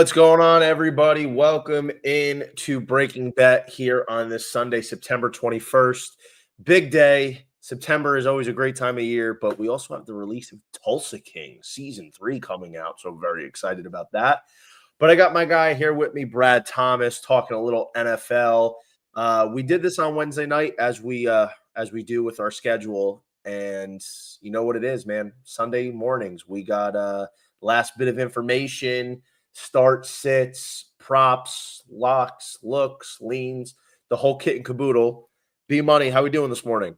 What's going on, everybody? Welcome in to Breaking Bet here on this Sunday, September 21st. Big day. September is always a great time of year, but we also have the release of Tulsa King Season 3 coming out, so I'm very excited about that. But I got my guy here with me, Brad Thomas, talking a little NFL. We did this on Wednesday night as we do with our schedule, and you know what it is, man. Sunday mornings, we got last bit of information. Start, sits, props, locks, looks, leans, the whole kit and caboodle. B Money, how we doing this morning?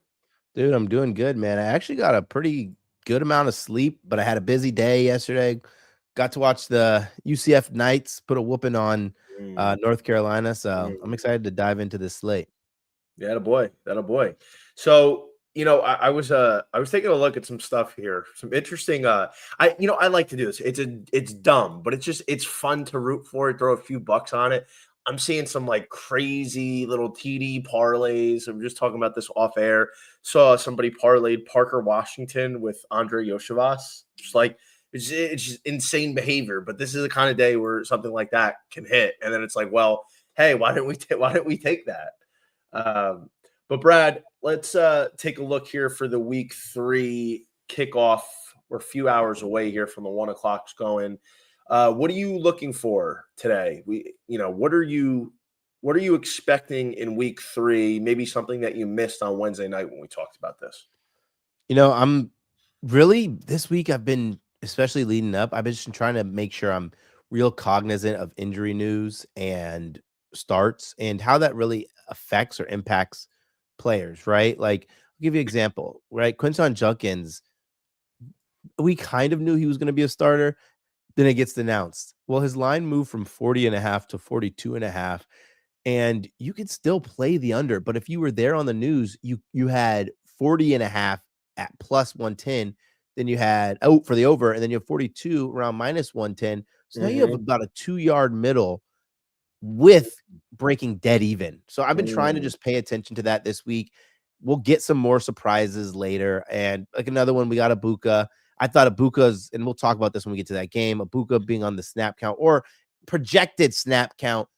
Dude, I'm doing good, man. I actually got a pretty good amount of sleep, but I had a busy day yesterday. Got to watch the UCF Knights put a whooping on North Carolina, so I'm excited to dive into this slate. Yeah, that a boy, that a boy. So I was taking a look at some stuff here, some interesting. I like to do this. It's dumb, but it's fun to root for it. Throw a few bucks on it. I'm seeing some like crazy little TD parlays. I'm just talking about this off air. Saw somebody parlayed Parker Washington with Andre Yoshivas. Just like it's just insane behavior. But this is the kind of day where something like that can hit, and then it's like, well, hey, why didn't we take that? But Brad, let's take a look here for the week 3 kickoff. We're a few hours away here from the 1 o'clock's going. What are you looking for today? What are you expecting in week 3? Maybe something that you missed on Wednesday night when we talked about this. I'm really this week I've been especially leading up. I've been just trying to make sure I'm real cognizant of injury news and starts and how that really affects or impacts players, right? Like, I'll give you an example, right? Quinton Junkins, we kind of knew he was going to be a starter. Then it gets announced. Well, his line moved from 40.5 to 42.5, and you could still play the under. But if you were there on the news, you had 40.5 at plus 110. Then you had for the over, and then you have 42 around minus 110. So now you have about a 2-yard middle with breaking dead even. So I've been trying to just pay attention to that this week. We'll get some more surprises later. And like another one, we got Ibuka. I thought Ibuka's, and we'll talk about this when we get to that game, Ibuka being on the snap count or projected snap count.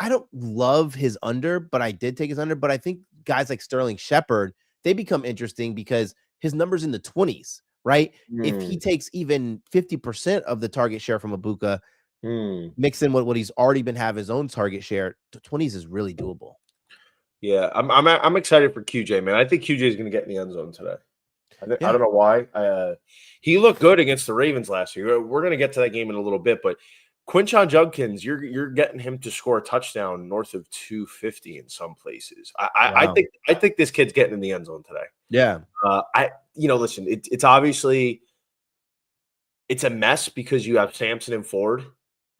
I don't love his under, but I did take his under. But I think guys like Sterling Shepard, they become interesting because his number's in the 20s, right? If he takes even 50% of the target share from Ibuka, mix in what he's already been have his own target share, the 20s is really doable. Yeah, I'm excited for QJ, man. I think QJ is going to get in the end zone today. I don't know why. He looked good against the Ravens last year. We're going to get to that game in a little bit, but Quinton Junkins, you're getting him to score a touchdown north of 250 in some places. I think this kid's getting in the end zone today. Yeah. Listen, it's obviously it's a mess because you have Sampson and Ford,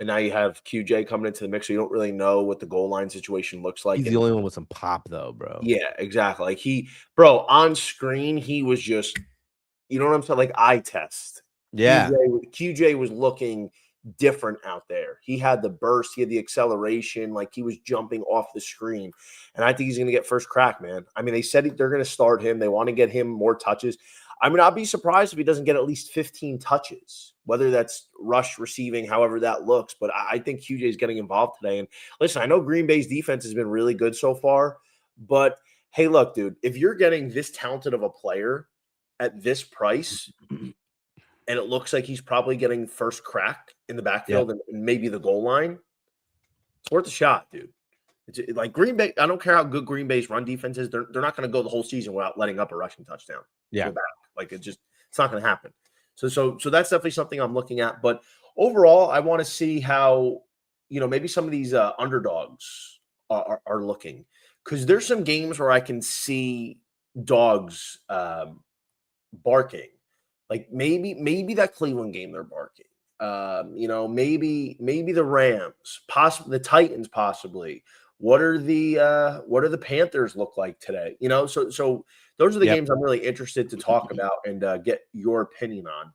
and now you have QJ coming into the mix, so you don't really know what the goal line situation looks like. He's the only one with some pop, though, bro. Yeah, exactly. Like on screen, he was just, you know what I'm saying? Like eye test. Yeah. QJ was looking different out there. He had the burst, he had the acceleration, like he was jumping off the screen. And I think he's going to get first crack, man. I mean, they said they're going to start him. They want to get him more touches. I mean, I'll be surprised if he doesn't get at least 15 touches, whether that's rush receiving, however that looks. But I think QJ is getting involved today. And listen, I know Green Bay's defense has been really good so far, but hey, look, dude, if you're getting this talented of a player at this price, and it looks like he's probably getting first crack in the backfield and maybe the goal line, it's worth a shot, dude. It's like Green Bay. I don't care how good Green Bay's run defense is. They're not going to go the whole season without letting up a rushing touchdown. Yeah. Go back. Like it's not going to happen. So that's definitely something I'm looking at. But overall, I want to see how, maybe some of these underdogs are looking, because there's some games where I can see dogs barking. Like maybe that Cleveland game they're barking. Maybe the Rams, possibly the Titans, possibly. What are the Panthers look like today? So those are the games I'm really interested to talk about and get your opinion on.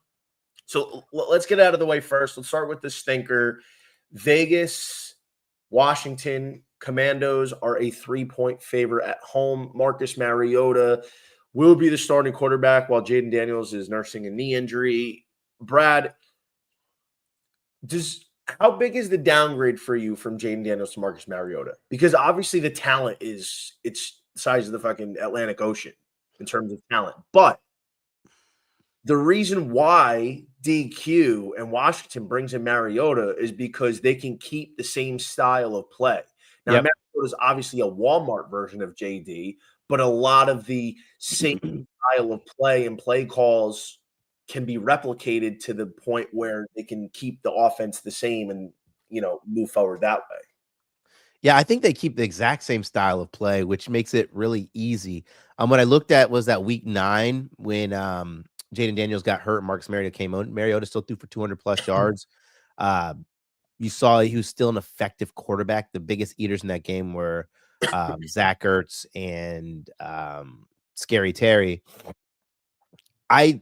So let's get out of the way first. Let's start with the stinker. Vegas, Washington Commandos are a 3-point favorite at home. Marcus Mariota will be the starting quarterback while Jaden Daniels is nursing a knee injury. Brad, does How big is the downgrade for you from Jaden Daniels to Marcus Mariota? Because obviously the talent it's the size of the fucking Atlantic Ocean in terms of talent. But the reason why DQ and Washington brings in Mariota is because they can keep the same style of play. Now, Yep. Mariota is obviously a Walmart version of JD, but a lot of the same style of play and play calls can be replicated to the point where they can keep the offense the same and, move forward that way. Yeah, I think they keep the exact same style of play, which makes it really easy. What I looked at was that week 9 when Jaden Daniels got hurt, Marcus Mariota came on. Mariota still threw for 200 plus yards. Uh, you saw he was still an effective quarterback. The biggest eaters in that game were Zach Ertz and Scary Terry. I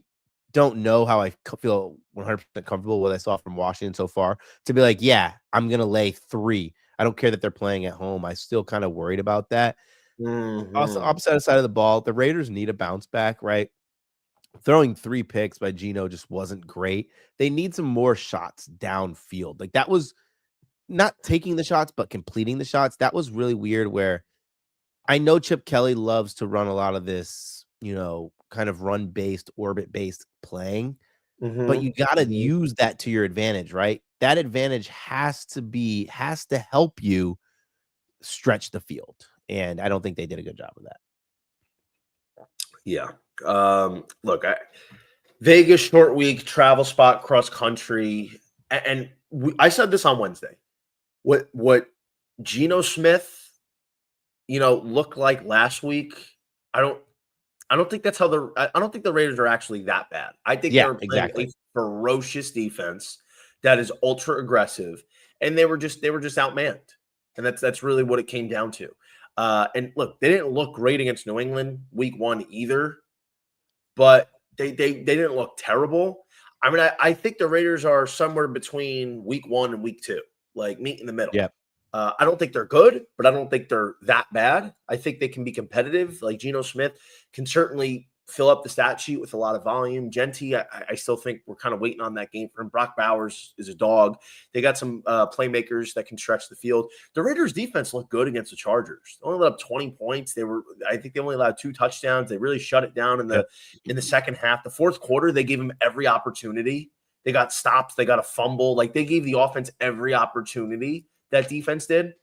don't know how I feel 100% comfortable with what I saw from Washington so far to be like, yeah, I'm going to lay 3. I don't care that they're playing at home. I still kind of worried about that. Also, Mhm. opposite side of the ball, the Raiders need a bounce back, right? Throwing 3 picks by Geno just wasn't great. They need some more shots downfield. Like that was not taking the shots, but completing the shots. That was really weird where I know Chip Kelly loves to run a lot of this, kind of run-based, orbit-based playing, but Mhm. you gotta Mhm. use that to your advantage, right? That advantage has to help you stretch the field, and I don't think they did a good job of that. Yeah. Look, Vegas short week, travel spot, cross country, and I said this on Wednesday. What Geno Smith, looked like last week. I don't I don't think that's how I don't think the Raiders are actually that bad. I think Yeah, they're playing a exactly. ferocious defense that is ultra aggressive, and they were just outmanned, and that's really what it came down to. And look, they didn't look great against New England week 1 either, but they didn't look terrible. I mean, I think the Raiders are somewhere between week 1 and week 2, like meet in the middle. Yep. I don't think they're good, but I don't think they're that bad. I think they can be competitive. Like Geno Smith can certainly fill up the stat sheet with a lot of volume. Genty, I still think we're kind of waiting on that game for him. Brock Bowers is a dog. They got some playmakers that can stretch the field. The Raiders defense looked good against the Chargers. They only let up 20 points. I think they only allowed 2 touchdowns. They really shut it down in Yep. the second half. The fourth quarter, they gave them every opportunity. They got stops. They got a fumble. Like they gave the offense every opportunity. That defense did.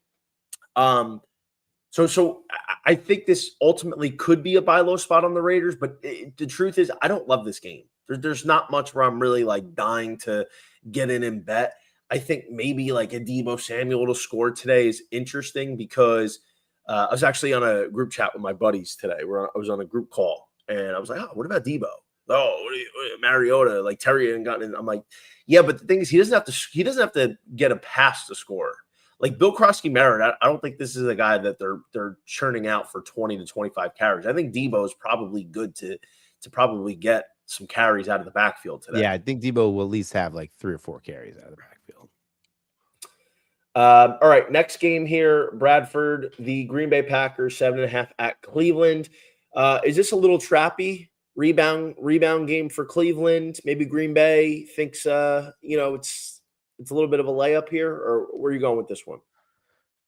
So I think this ultimately could be a buy low spot on the Raiders, but the truth is, I don't love this game. There's not much where I'm really like dying to get in and bet. I think maybe like a Deebo Samuel to score today is interesting because I was actually on a group chat with my buddies today. I was on a group call, and I was like, "Oh, what about Deebo? Oh, Mariota, like Terry hadn't gotten in." I'm like, "Yeah, but the thing is, he doesn't have to get a pass to score." Like Bill Krosky Merritt, I don't think this is a guy that they're churning out for 20 to 25 carries. I think Debo is probably good to probably get some carries out of the backfield today. Yeah, I think Debo will at least have like 3 or 4 carries out of the backfield. All right, next game here, Bradford, the Green Bay Packers, 7.5 at Cleveland. Is this a little trappy rebound game for Cleveland? Maybe Green Bay thinks it's a little bit of a layup here, or where are you going with this one?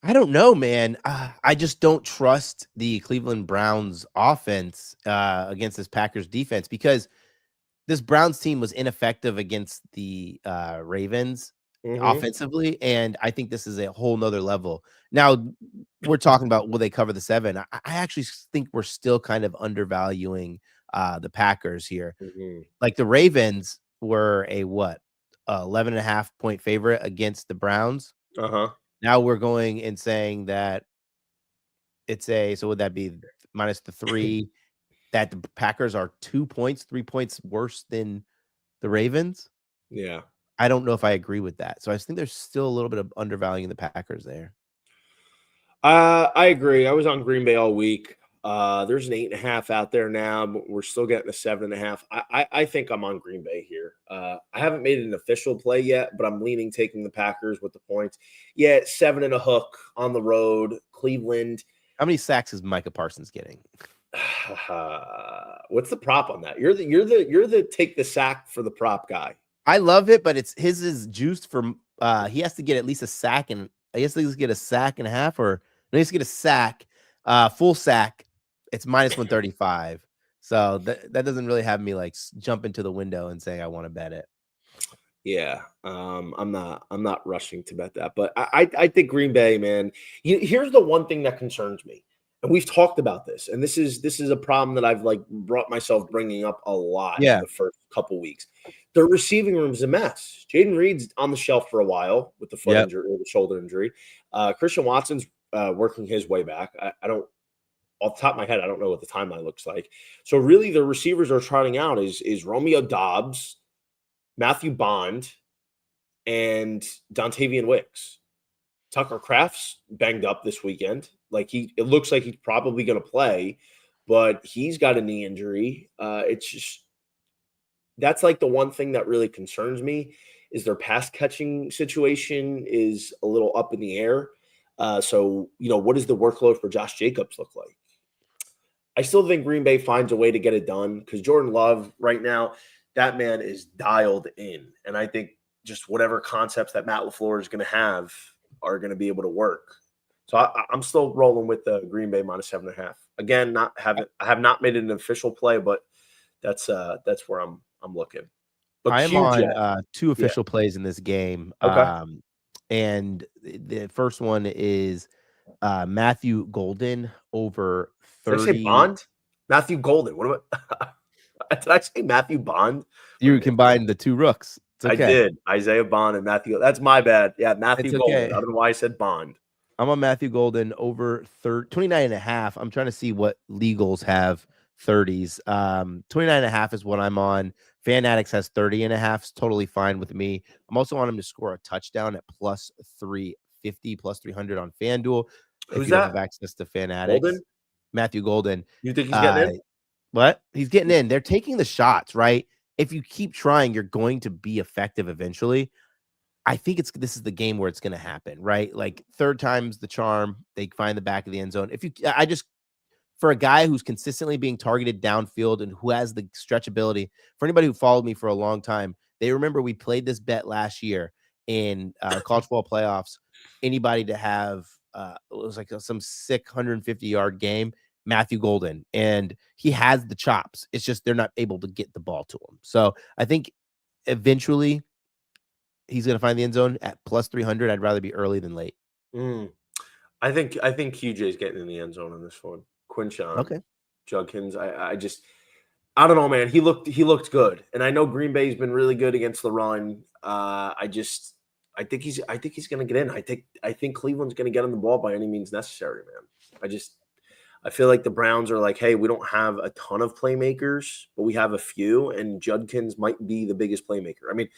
I don't know, man. I just don't trust the Cleveland Browns offense against this Packers defense because this Browns team was ineffective against the Ravens Mm-hmm. offensively, and I think this is a whole nother level. Now, we're talking about will they cover the 7? I actually think we're still kind of undervaluing the Packers here. Mm-hmm. Like the Ravens were a what 11.5 point favorite against the Browns. Uh-huh. Now we're going and saying that so would that be minus the 3 that the Packers are 2 points, 3 points worse than the Ravens? Yeah. I don't know if I agree with that. So I think there's still a little bit of undervaluing the Packers there. I agree. I was on Green Bay all week. There's an 8.5 out there now, but we're still getting a 7.5. I think I'm on Green Bay here. I haven't made an official play yet, but I'm leaning taking the Packers with the points. Yeah, 7 and a hook on the road. Cleveland. How many sacks is Micah Parsons getting? What's the prop on that? You're the take the sack for the prop guy. I love it, but his is juiced for He has to get at least a sack, and he has to at least get a sack and a half, or no, he has to get a sack, full sack. It's minus 135. So that doesn't really have me like jump into the window and saying I want to bet it. Yeah, I'm not rushing to bet that, but I think Green Bay, man. Here's the one thing that concerns me, and we've talked about this, and this is a problem that I've like brought myself bringing up a lot in Yeah. the first couple weeks. The receiving room's a mess. Jaden Reed's on the shelf for a while with the foot injury or the shoulder injury. Christian Watson's working his way back. I don't, off the top of my head, I don't know what the timeline looks like. So really, the receivers are trotting out is Romeo Dobbs, Matthew Bond, and Dontavian Wicks. Tucker Kraft's banged up this weekend. Like it looks like he's probably going to play, but he's got a knee injury. It's just that's like the one thing that really concerns me is their pass catching situation is a little up in the air. So what does the workload for Josh Jacobs look like? I still think Green Bay finds a way to get it done because Jordan Love right now, that man is dialed in. And I think just whatever concepts that Matt LaFleur is going to have are going to be able to work. So I'm still rolling with the Green Bay minus 7.5. Again, I have not made it an official play, but that's where I'm looking. But I am on 2 official plays in this game. Okay. And the first one is Matthew Golden over 30. Did I say Bond? Matthew Golden. What about did I say Matthew Bond? You combined the 2 rooks. It's okay. I did. Isaiah Bond and Matthew. That's my bad. Yeah, Matthew Golden. Okay. I don't know why I said Bond. I'm on Matthew Golden over 29.5. I'm trying to see what legals have 30s. 29.5 is what I'm on. Fanatics has 30.5. It's totally fine with me. I'm also on him to score a touchdown at plus 350, plus 300 on FanDuel. Who's if you that? don't have access to Fanatics. Golden? Matthew Golden. You think he's getting in? What? He's getting in. They're taking the shots, right? If you keep trying, you're going to be effective eventually. I think this is the game where it's going to happen, right? Like third time's the charm. They find the back of the end zone. For a guy who's consistently being targeted downfield and who has the stretchability, for anybody who followed me for a long time, they remember we played this bet last year in college football playoffs. Anybody to have it was like some sick 150-yard game, Matthew Golden, and he has the chops. It's just they're not able to get the ball to him. So I think eventually he's going to find the end zone at plus 300. I'd rather be early than late. I think QJ is getting in the end zone on this one. Quinshawn, okay. Judkins. I don't know, man. He looked good, and I know Green Bay's been really good against the run. I think he's going to get in. I think Cleveland's going to get him the ball by any means necessary, man. I feel like the Browns are like, hey, we don't have a ton of playmakers, but we have a few, and Judkins might be the biggest playmaker. I mean,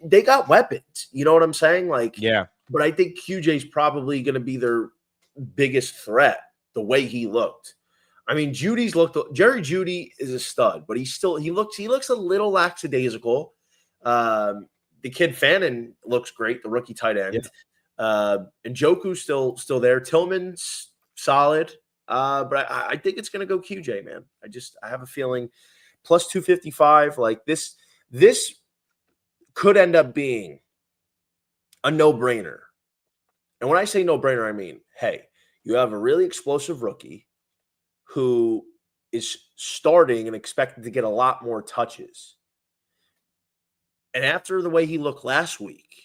they got weapons. You know what I'm saying? Like, yeah. But I think QJ's probably going to be their biggest threat. The way he looked. I mean, Jerry Jeudy is a stud, but he looks a little lackadaisical. The kid Fannin looks great, the rookie tight end. Yeah. And Njoku's still there. Tillman's solid. But I think it's gonna go QJ, man. I have a feeling plus 255. Like this could end up being a no-brainer. And when I say no-brainer, I mean, hey, you have a really explosive rookie who is starting and expected to get a lot more touches. And after the way he looked last week,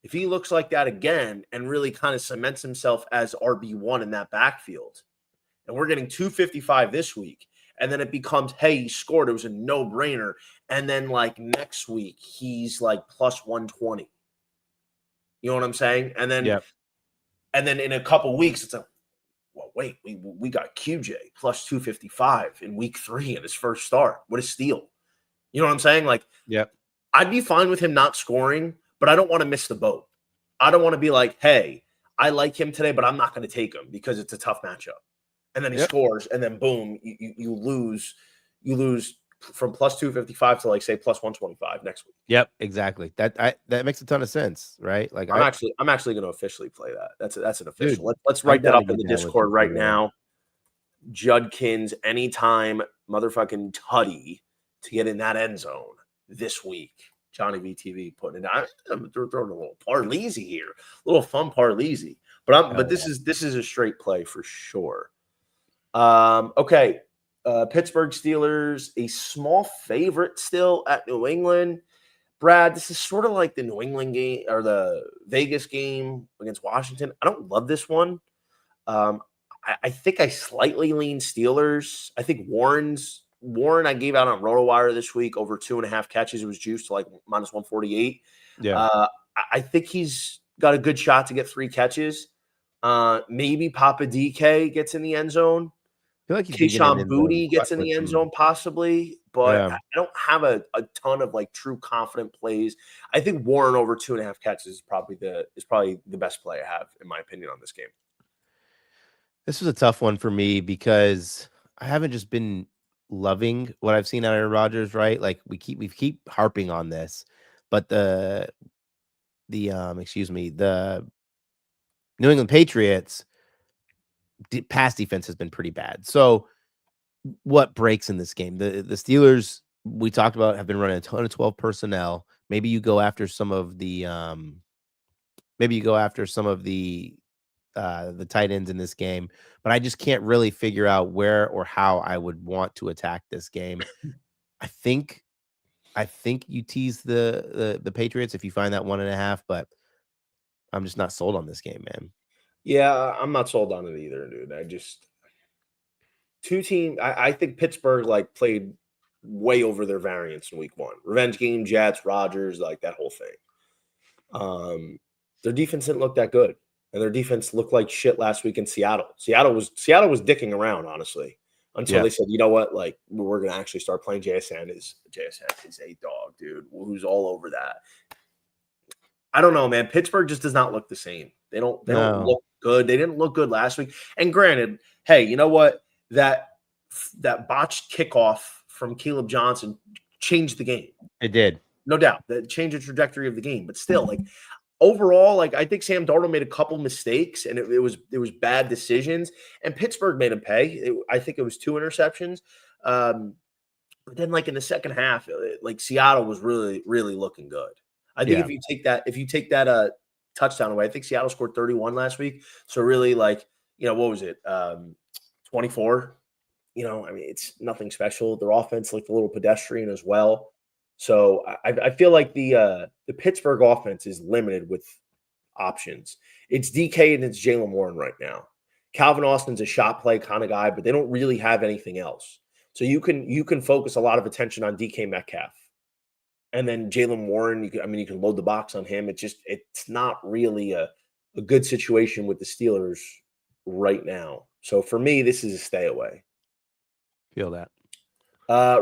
if he looks like that again and really kind of cements himself as RB1 in that backfield, and we're getting 255 this week, and then it becomes, hey, he scored, it was a no-brainer, and then like next week, he's like plus 120. You know what I'm saying? And then And then in a couple weeks, it's like, well, wait, we got QJ plus 255 in week 3 in his first start. What a steal. You know what I'm saying? Like, I'd be fine with him not scoring, but I don't want to miss the boat. I don't want to be like, hey, I like him today, but I'm not going to take him because it's a tough matchup. And then he scores, and then boom, you lose from plus 255 to like say plus 125 next week. Yep, exactly. That makes a ton of sense, right? Like I'm actually going to officially play that. That's an official. Dude, let's write that up in the Discord right now. Judkins anytime motherfucking tutty to get in that end zone this week. JohnnyVTV putting it. I'm throwing a little parleasy here, a little fun parleasy. But this is a straight play for sure. Okay. Pittsburgh Steelers, a small favorite still at New England. Brad, this is sort of like the New England game or the Vegas game against Washington. I don't love this one. I think I slightly lean Steelers. I think Warren I gave out on RotoWire this week over 2.5 catches. It was juiced to like minus 148. Yeah. I think he's got a good shot to get 3 catches. Maybe Papa DK gets in the end zone. I feel like he's Keyshawn Booty gets in the end zone possibly, but Yeah. I don't have a ton of like true confident plays. I think Warren over 2.5 catches is probably the best play I have in my opinion on this game. This was a tough one for me because I haven't just been loving what I've seen out of Aaron Rodgers, right? Like we keep harping on this, but the New England Patriots pass defense has been pretty bad. So what breaks in this game? The Steelers we talked about have been running a ton of 12 personnel. Maybe you go after some of the the tight ends in this game, but I just can't really figure out where or how I would want to attack this game. I think you tease the Patriots if you find that 1.5, but I'm just not sold on this game, man. Yeah, I'm not sold on it either, dude. I think Pittsburgh like played way over their variance in week 1. Revenge game, Jets, Rodgers, like that whole thing. Their defense didn't look that good. And their defense looked like shit last week in Seattle. Seattle was dicking around, honestly, until they said, you know what, like we're gonna actually start playing. JSN is a dog, dude, who's all over that. I don't know, man. Pittsburgh just does not look the same. They don't look good. They didn't look good last week. And granted, hey, you know what? That botched kickoff from Caleb Johnson changed the game. It did. No doubt. That changed the trajectory of the game. But still, like overall, like I think Sam Darnold made a couple mistakes and it was bad decisions. And Pittsburgh made him pay. I think it was 2 interceptions. But then like in the second half, like Seattle was really, really looking good. I think if you take that touchdown away, I think Seattle scored 31 last week. So really, like, you know, what was it? 24. You know, I mean, it's nothing special. Their offense looked a little pedestrian as well. So I feel like the Pittsburgh offense is limited with options. It's DK and it's Jalen Warren right now. Calvin Austin's a shot play kind of guy, but they don't really have anything else. So you can focus a lot of attention on DK Metcalf. And then Jalen Warren, you can load the box on him. It's not really a good situation with the Steelers right now. So for me, this is a stay away. Feel that.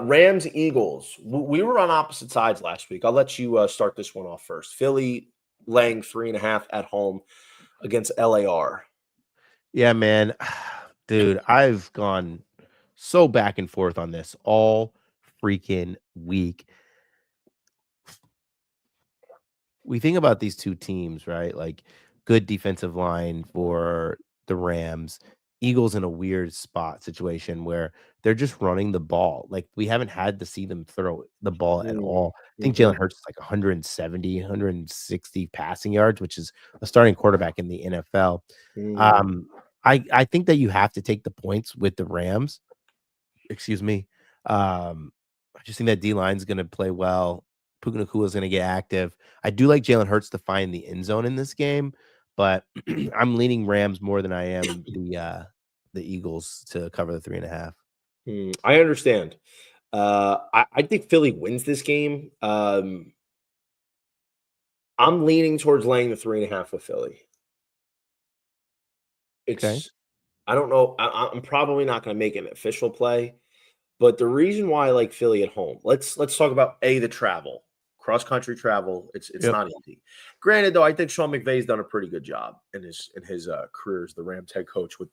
Rams, Eagles. We were on opposite sides last week. I'll let you start this one off first. Philly laying 3.5 at home against LAR. Yeah, man. Dude, I've gone so back and forth on this all freaking week. We think about these two teams, right? Like good defensive line for the Rams, Eagles in a weird spot situation where they're just running the ball. Like we haven't had to see them throw the ball at all. I think Jalen Hurts is like 170, 160 passing yards, which is a starting quarterback in the NFL. I think that you have to take the points with the Rams. Excuse me. I just think that D-line is going to play well. Puka Nacua is going to get active. I do like Jalen Hurts to find the end zone in this game, but I'm leaning Rams more than I am the Eagles to cover the 3.5. I understand. I think Philly wins this game. I'm leaning towards laying the 3.5 with Philly. Okay. I don't know. I'm probably not going to make an official play, but the reason why I like Philly at home, let's talk about the travel. Cross-country travel, it's not easy. Granted, though, I think Sean McVay's done a pretty good job in his career as the Rams head coach with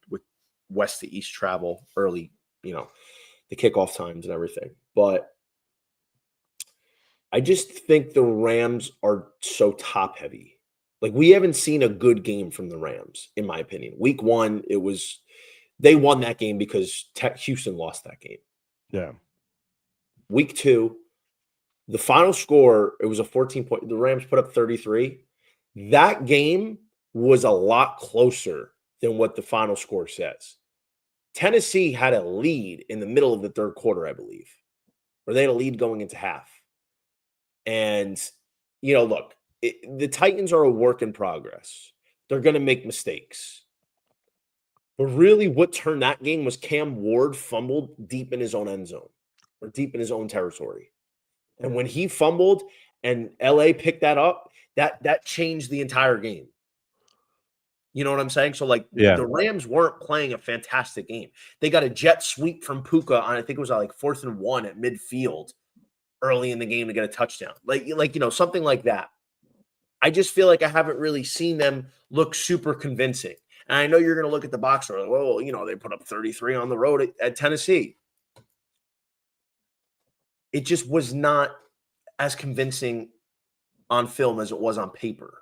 west to east travel early, the kickoff times and everything. But I just think the Rams are so top-heavy. Like, we haven't seen a good game from the Rams, in my opinion. Week 1, they won that game because Houston lost that game. Yeah. Week 2, The final score, it was a 14-point. The Rams put up 33. That game was a lot closer than what the final score says. Tennessee had a lead in the middle of the third quarter, I believe, or they had a lead going into half. And, look, the Titans are a work in progress. They're going to make mistakes. But really what turned that game was Cam Ward fumbled deep in his own end zone or deep in his own territory. And when he fumbled and LA picked that up, that changed the entire game. You know what I'm saying? So, the Rams weren't playing a fantastic game. They got a jet sweep from Puka on, I think it was like 4th and 1 at midfield early in the game to get a touchdown. Something like that. I just feel like I haven't really seen them look super convincing. And I know you're going to look at the box score like, well, they put up 33 on the road at Tennessee. It just was not as convincing on film as it was on paper.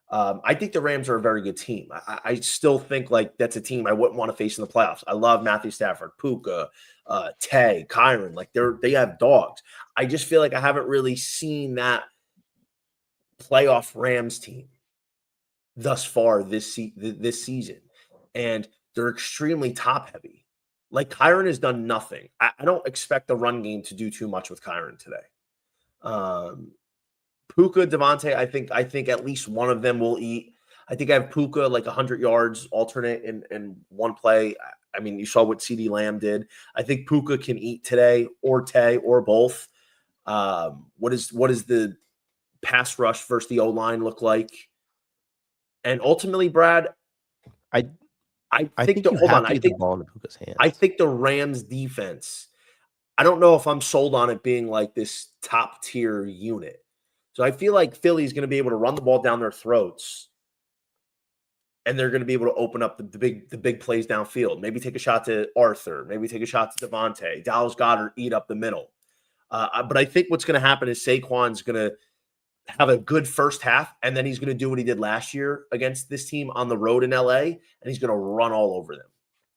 I think the Rams are a very good team. I still think that's a team I wouldn't want to face in the playoffs. I love Matthew Stafford, Puka, Tay, Kyron. They have dogs. I just feel like I haven't really seen that playoff Rams team thus far this season. And they're extremely top heavy. Kyron has done nothing. I don't expect the run game to do too much with Kyron today. Puka, Devontae, I think at least one of them will eat. I think I have Puka 100 yards alternate in one play. I mean, you saw what CeeDee Lamb did. I think Puka can eat today, or Tay, or both. What is the pass rush versus the O-line look like? And ultimately, Brad, I think the ball in Puka's hands. I think the Rams defense, I don't know if I'm sold on it being this top tier unit. So I feel like Philly's going to be able to run the ball down their throats, and they're going to be able to open up the big plays downfield. Maybe take a shot to Arthur. Maybe take a shot to Devontae. Dallas Goedert eat up the middle. But I think what's going to happen is Saquon's going to have a good first half, and then he's going to do what he did last year against this team on the road in LA, and he's going to run all over them.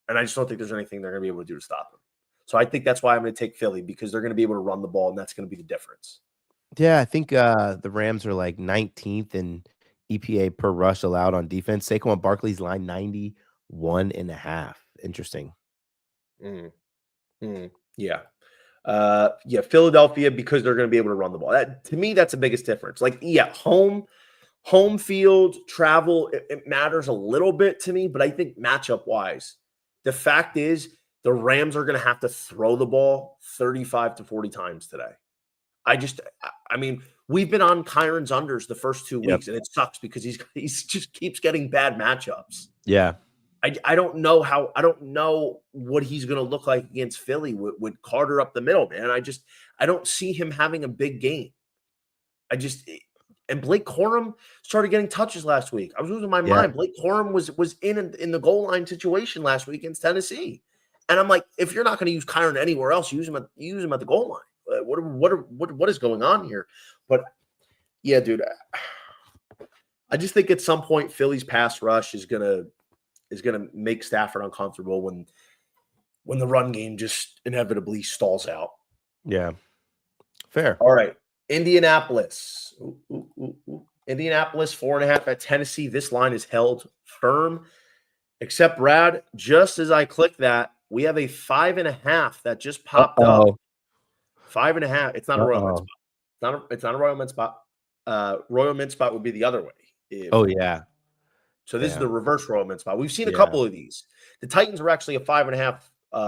And I just don't think there's anything they're going to be able to do to stop him. So I think that's why I'm going to take Philly, because they're going to be able to run the ball, and that's going to be the difference. Yeah, I think the Rams are 19th in EPA per rush allowed on defense. Saquon Barkley's line 91.5. Interesting. Yeah. Philadelphia, because they're going to be able to run the ball. To me, that's the biggest difference. Home field, travel, it matters a little bit to me, but I think matchup-wise, the fact is the Rams are going to have to throw the ball 35 to 40 times today. We've been on Kyron's unders the first 2 weeks, and it sucks because he's just keeps getting bad matchups. Yeah. I don't know what he's going to look like against Philly with Carter up the middle, man. I don't see him having a big game. And Blake Corum started getting touches last week. I was losing my mind. Blake Corum was in the goal line situation last week against Tennessee. And I'm like, if you're not going to use Kyron anywhere else, use him at the goal line. What is going on here? But yeah, dude, I just think at some point Philly's pass rush is gonna make Stafford uncomfortable when the run game just inevitably stalls out. Yeah, fair. All right, Indianapolis. Indianapolis 4.5 at Tennessee. This line is held firm. Except, Brad, just as I click that, we have a 5.5 that just popped up. 5.5. It's not a Royal Mint spot. It's not a Royal Mint spot. Royal Mint spot would be the other way. Yeah. So this is the reverse Royal Mint spot. We've seen a couple of these. The Titans were actually a 5.5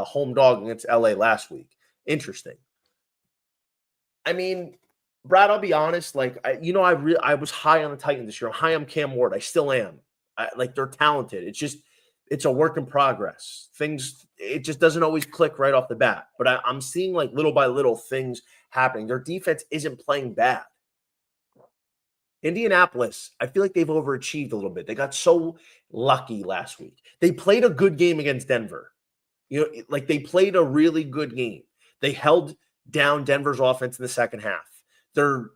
home dog against LA last week. Interesting. I mean, Brad, I'll be honest. I was high on the Titans this year. I'm high on Cam Ward. I still am. They're talented. It's a work in progress. It just doesn't always click right off the bat. But I'm seeing little by little things happening. Their defense isn't playing bad. Indianapolis, I feel like they've overachieved a little bit. They got so lucky last week. They played a good game against Denver. They played a really good game. They held down Denver's offense in the second half. Their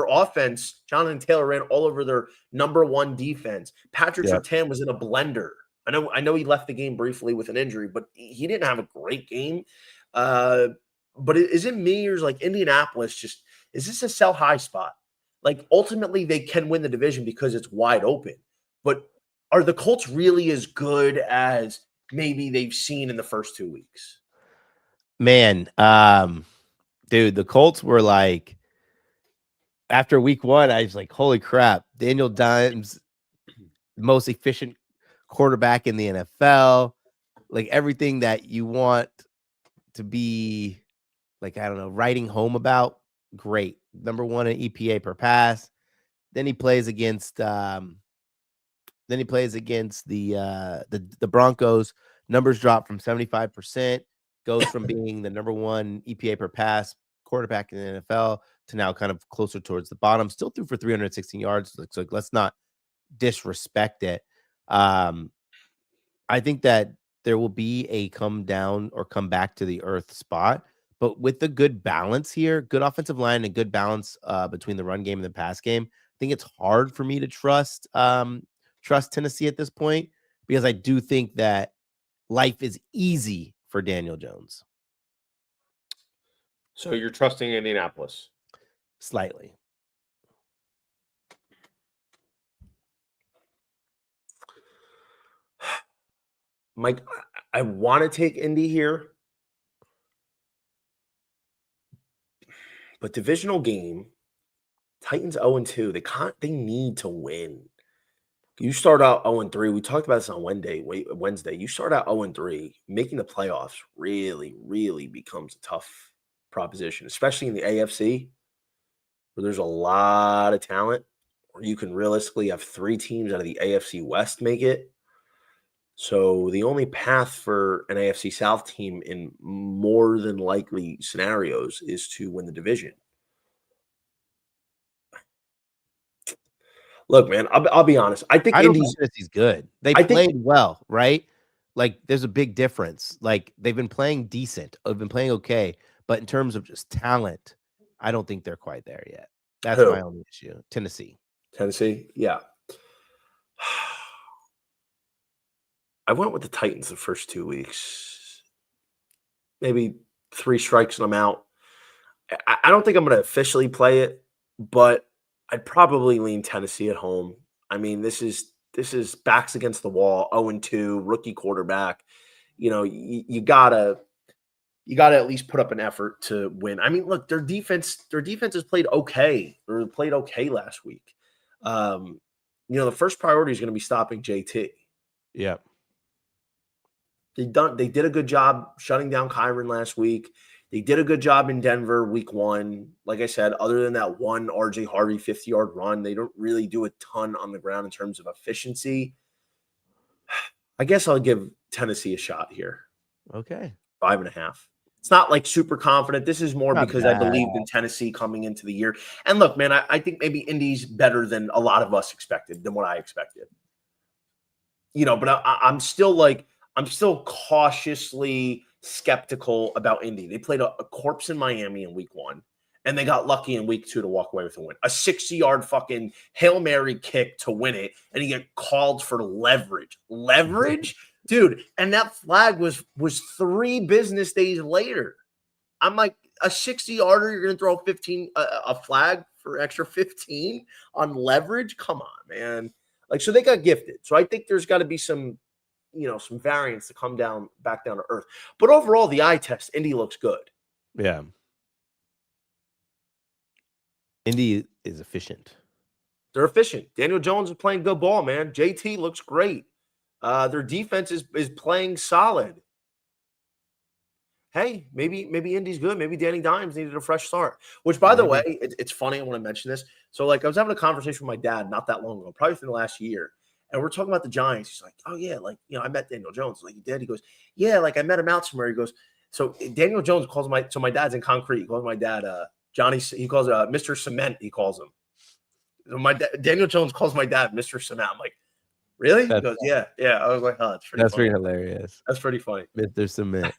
offense, Jonathan Taylor ran all over their number one defense. Patrick Surtain was in a blender. I know he left the game briefly with an injury, but he didn't have a great game. but is it me or is like Indianapolis just is this a sell high spot? Like ultimately they can win the division because it's wide open. But are the Colts really as good as maybe they've seen in the first 2 weeks? Man, dude, the Colts were like after week 1, I was like, holy crap, Daniel Dimes, most efficient quarterback in the NFL, like everything that you want to be like, I don't know, writing home about. Great. Number 1 in EPA per pass. Then he plays against the Broncos. Numbers drop from 75%, goes from being the number 1 EPA per pass quarterback in the NFL to now kind of closer towards the bottom. Still threw for 316 yards. So let's not disrespect it. I think that there will be a come down or come back to the earth spot, but with the good balance here, good offensive line and good balance between the run game and the pass game, I think it's hard for me to trust Tennessee at this point because I do think that life is easy for Daniel Jones. So you're trusting Indianapolis? Slightly. Mike, I want to take Indy here, but divisional game, Titans 0-2. They need to win. You start out 0-3. We talked about this on Wednesday. You start out 0-3, making the playoffs really, really becomes a tough proposition, especially in the AFC, where there's a lot of talent, where you can realistically have 3 teams out of the AFC West make it. So the only path for an AFC South team in more than likely scenarios is to win the division. Look, man, I'll be honest. I think I don't think Indy's Tennessee's good. They I think played well, right? Like there's a big difference. Like they've been playing decent. They've been playing okay, but in terms of just talent, I don't think they're quite there yet. That's my who? only issue. Tennessee. Tennessee? Yeah. I went with the Titans the first 2 weeks. Maybe 3 strikes and I'm out. I don't think I'm gonna officially play it, but I'd probably lean Tennessee at home. I mean, this is backs against the wall, 0-2, rookie quarterback. You know, you gotta at least put up an effort to win. I mean, look, their defense has played okay or played okay last week. The first priority is going to be stopping JT. Yeah. They did a good job shutting down Kyron last week. They did a good job in Denver week 1. Like I said, other than that one RJ Harvey 50-yard run, they don't really do a ton on the ground in terms of efficiency. I guess I'll give Tennessee a shot here. Okay. 5.5. It's not like super confident. This is more Not because bad. I believed in Tennessee coming into the year. And look, man, I think maybe Indy's better than a lot of us expected, than what I expected. But I'm still cautiously skeptical about Indy. They played a corpse in Miami in week 1, and they got lucky in week 2 to walk away with a win. A 60-yard fucking Hail Mary kick to win it, and you get called for leverage. Leverage? Dude, and that flag was 3 business days later. I'm like, a 60-yarder, you're going to throw 15 a flag for extra 15 on leverage? Come on, man. Like, so they got gifted. So I think there's got to be some variance to come back down to earth. But overall, the eye test, Indy looks good. Yeah. Indy is efficient. They're efficient. Daniel Jones is playing good ball, man. JT looks great. Their defense is playing solid. Hey, maybe Indy's good. Maybe Danny Dimes needed a fresh start. Which, by the way, it's funny. I want to mention this. So, like, I was having a conversation with my dad not that long ago, probably within the last year. And we're talking about the Giants. He's like, oh, yeah, like, I met Daniel Jones. Like, you did? He goes, yeah, like, I met him out somewhere. He goes, so Daniel Jones calls my dad's in concrete. He calls my dad Johnny. He calls Mr. Cement. He calls him. So Daniel Jones calls my dad Mr. Cement. I'm like, really? He goes, yeah. I was like, oh, that's pretty funny. Pretty hilarious. That's pretty funny. Mr. Cement.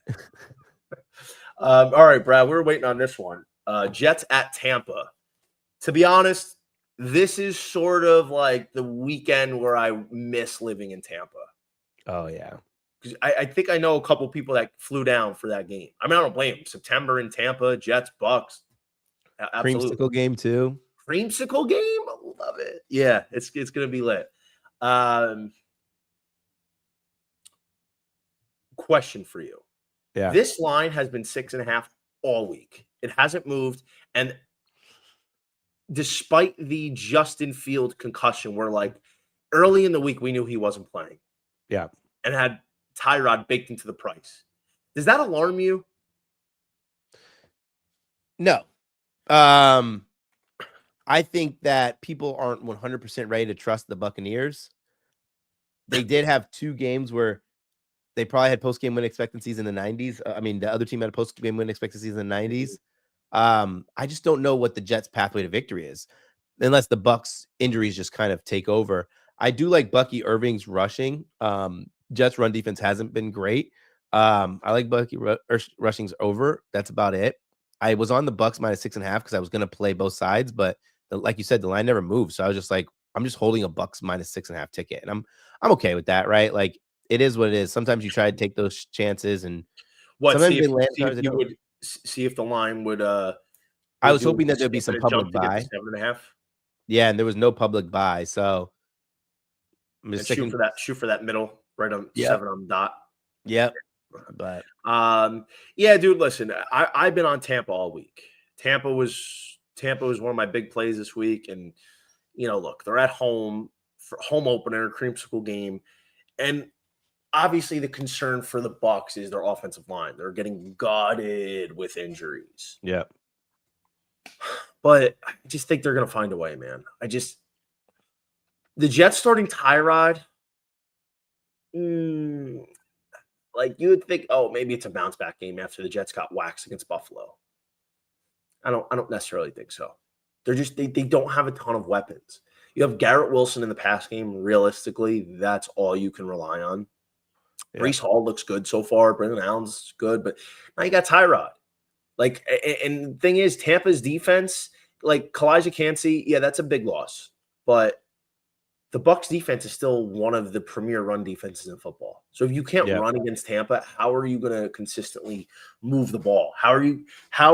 All right, Brad, we're waiting on this one. Jets at Tampa. To be honest, this is sort of like the weekend where I miss living in Tampa. Oh, yeah. because I think I know a couple people that flew down for that game. I mean, I don't blame them. September in Tampa, Jets, Bucks, absolutely. Creamsicle game too. Creamsicle game, love it. Yeah, it's gonna be lit. Question for you. Yeah. This line has been 6.5 all week. It hasn't moved. And despite the Justin Field concussion, where like early in the week, we knew he wasn't playing. Yeah. And had Tyrod baked into the price. Does that alarm you? No. I think that people aren't 100% ready to trust the Buccaneers. They did have 2 games where they probably had post-game win expectancies in the 90s. I mean, the other team had a post-game win expectancies in the 90s. I just don't know what the Jets' pathway to victory is, unless the Bucks injuries just kind of take over. I do like Bucky Irving's rushing. Jets' run defense hasn't been great. I like Bucky rushing's over. That's about it. I was on the Bucks -6.5 because I was going to play both sides, but like you said, the line never moved. So I was just like, I'm just holding a Bucks -6.5 ticket, and I'm okay with that, right? Like, it is what it is. Sometimes you try to take those chances, and sometimes they land. See if the line would. I was hoping that there'd be some public buy. 7.5. Yeah, and there was no public buy, so I'm just shoot for that middle, right on 7 on the dot. Yep. But yeah, dude. Listen, I've been on Tampa all week. Tampa was one of my big plays this week, and look, they're at home for home opener, creamsicle game, and obviously the concern for the Bucks is their offensive line. They're getting gutted with injuries. Yeah, but I just think they're going to find a way, man. The Jets starting Tyrod. Like you would think, oh, maybe it's a bounce back game after the Jets got waxed against Buffalo. I don't necessarily think so. They're just they don't have a ton of weapons. You have Garrett Wilson in the pass game. Realistically, that's all you can rely on. Yeah. Breece Hall looks good so far. Brendan Allen's good, but now you got Tyrod. Like, and the thing is, Tampa's defense, like Kalijah Kancey, yeah, that's a big loss. But the Bucs defense is still one of the premier run defenses in football. So if you can't run against Tampa, how are you going to consistently move the ball? How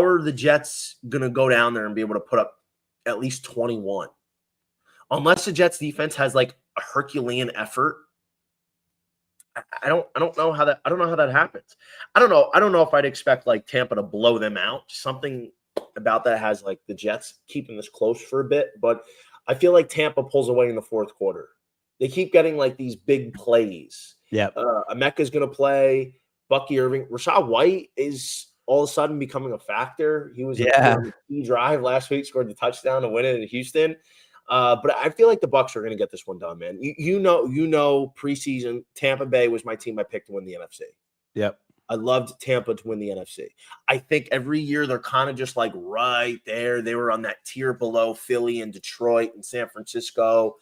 are the Jets going to go down there and be able to put up at least 21? Unless the Jets defense has like a Herculean effort, I don't know how that happens. I don't know if I'd expect like Tampa to blow them out. Something about that has like the Jets keeping this close for a bit, but I feel like Tampa pulls away in the fourth quarter. They keep getting like these big plays. Yeah. Emeka's going to play. Bucky Irving. Rachaad White is all of a sudden becoming a factor. He was on the key drive last week, scored the touchdown to win it in Houston. But I feel like the Bucs are going to get this one done, man. You know, preseason, Tampa Bay was my team I picked to win the NFC. Yep. I loved Tampa to win the NFC. I think every year they're kind of just like right there. They were on that tier below Philly and Detroit and San Francisco.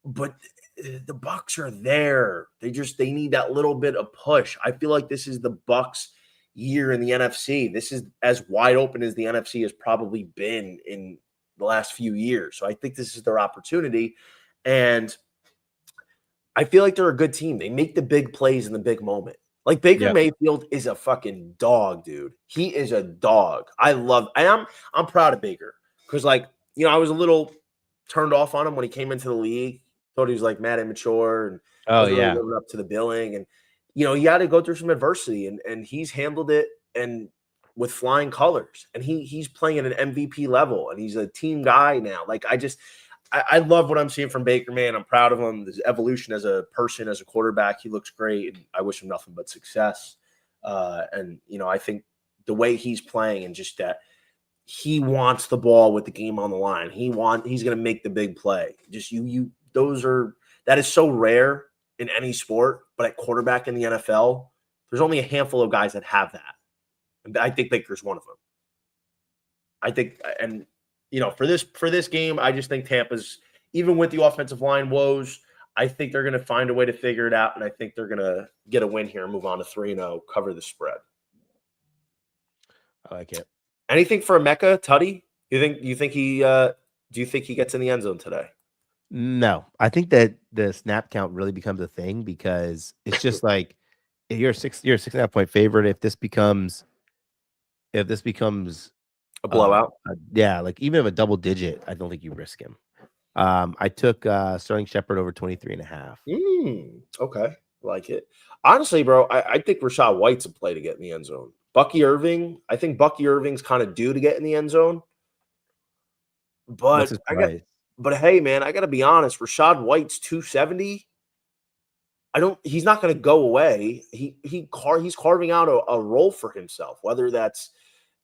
But the Bucs are there. They need that little bit of push. I feel like this is the Bucs year in the NFC. This is as wide open as the NFC has probably been in the last few years. So I think this is their opportunity. And I feel like they're a good team. They make the big plays in the big moment. Like Baker Mayfield is a fucking dog, dude. He is a dog. I'm proud of Baker because, like, I was a little turned off on him when he came into the league. Thought he was like mad immature and really living up to the billing. And he had to go through some adversity, and he's handled it and with flying colors. And he's playing at an MVP level, and he's a team guy now. Like I love what I'm seeing from Baker, man. I'm proud of him. His evolution as a person, as a quarterback, he looks great. And I wish him nothing but success. And I think the way he's playing and just that he wants the ball with the game on the line. He's going to make the big play. Just that is so rare in any sport, but at quarterback in the NFL, there's only a handful of guys that have that. And I think Baker's one of them. I think, and for this game, I just think Tampa's, even with the offensive line woes, I think they're going to find a way to figure it out, and I think they're going to get a win here and move on to 3-0, cover the spread. I like it. Anything for Emeka, Tutty? Do you think he gets in the end zone today? No, I think that the snap count really becomes a thing because it's just like You're a 6.5 point favorite. If this becomes A blowout. yeah, like even if a double digit, I don't think you risk him. I took Sterling Shepard over 23.5. Okay. Like it. Honestly, bro, I think Rashad White's a play to get in the end zone. I think Bucky Irving's kind of due to get in the end zone. What's But his price? hey, man, I gotta be honest. Rashad White's 270. He's not gonna go away. He's carving out a role for himself, whether that's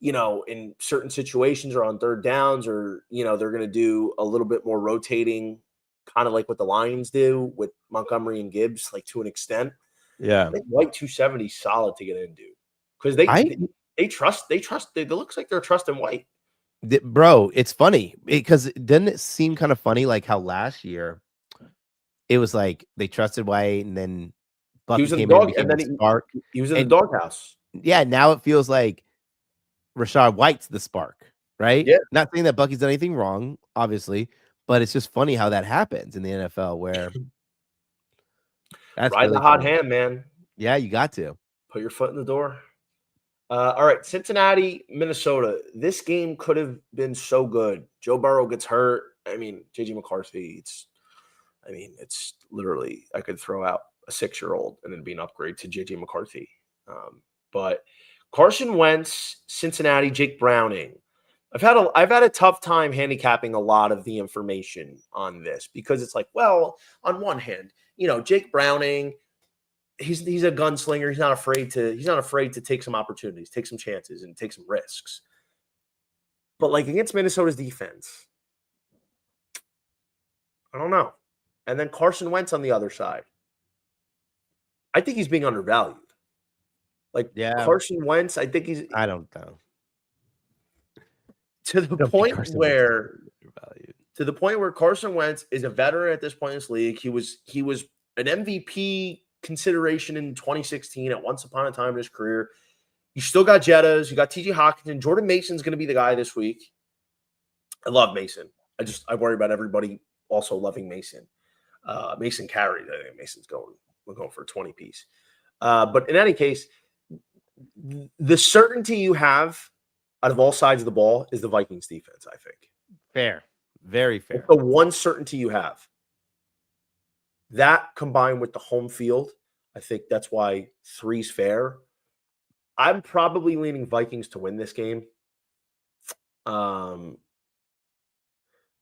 in certain situations or on third downs, or they're gonna do a little bit more rotating, kind of like what the Lions do with Montgomery and Gibbs, like to an extent. Yeah. I think White 270 is solid to get into because they trust. It looks like they're trusting White. Bro, it's funny because didn't it seem kind of funny like how last year it was like they trusted White and then He Bucky was in the came in and dog, became and then the spark. he was in the And doghouse. yeah, now it feels like Rashad White's the spark, right? Yeah, Not saying that Bucky's done anything wrong, obviously, but it's just funny how that happens in the NFL where that's ride really the hot funny. hand, man. Yeah, you got to. Put your foot in the door. All right, Cincinnati, Minnesota. This game could have been so good. Joe Burrow gets hurt. I mean, JJ McCarthy. It's literally I could throw out a 6-year-old and then be an upgrade to JJ McCarthy. But Carson Wentz, Cincinnati, Jake Browning. I've had a tough time handicapping a lot of the information on this because it's like, well, on one hand, Jake Browning, he's a gunslinger. He's not afraid to take some opportunities, take some chances, and take some risks. But like against Minnesota's defense, I don't know. And then Carson Wentz on the other side. I think he's being undervalued. Like Carson Wentz, I think I don't know. To the point where Carson Wentz is a veteran at this point in this league. He was an MVP consideration in 2016 at once upon a time in his career. You still got Jettas. You got TJ Hawkinson. Jordan Mason's going to be the guy this week. I love Mason. I worry about everybody also loving Mason. Mason carried. I think Mason's going for a 20 piece. But in any case, the certainty you have out of all sides of the ball is the Vikings defense, I think. Fair. Very fair. It's the one certainty you have. That combined with the home field, I think that's why 3's fair. I'm probably leaning Vikings to win this game. But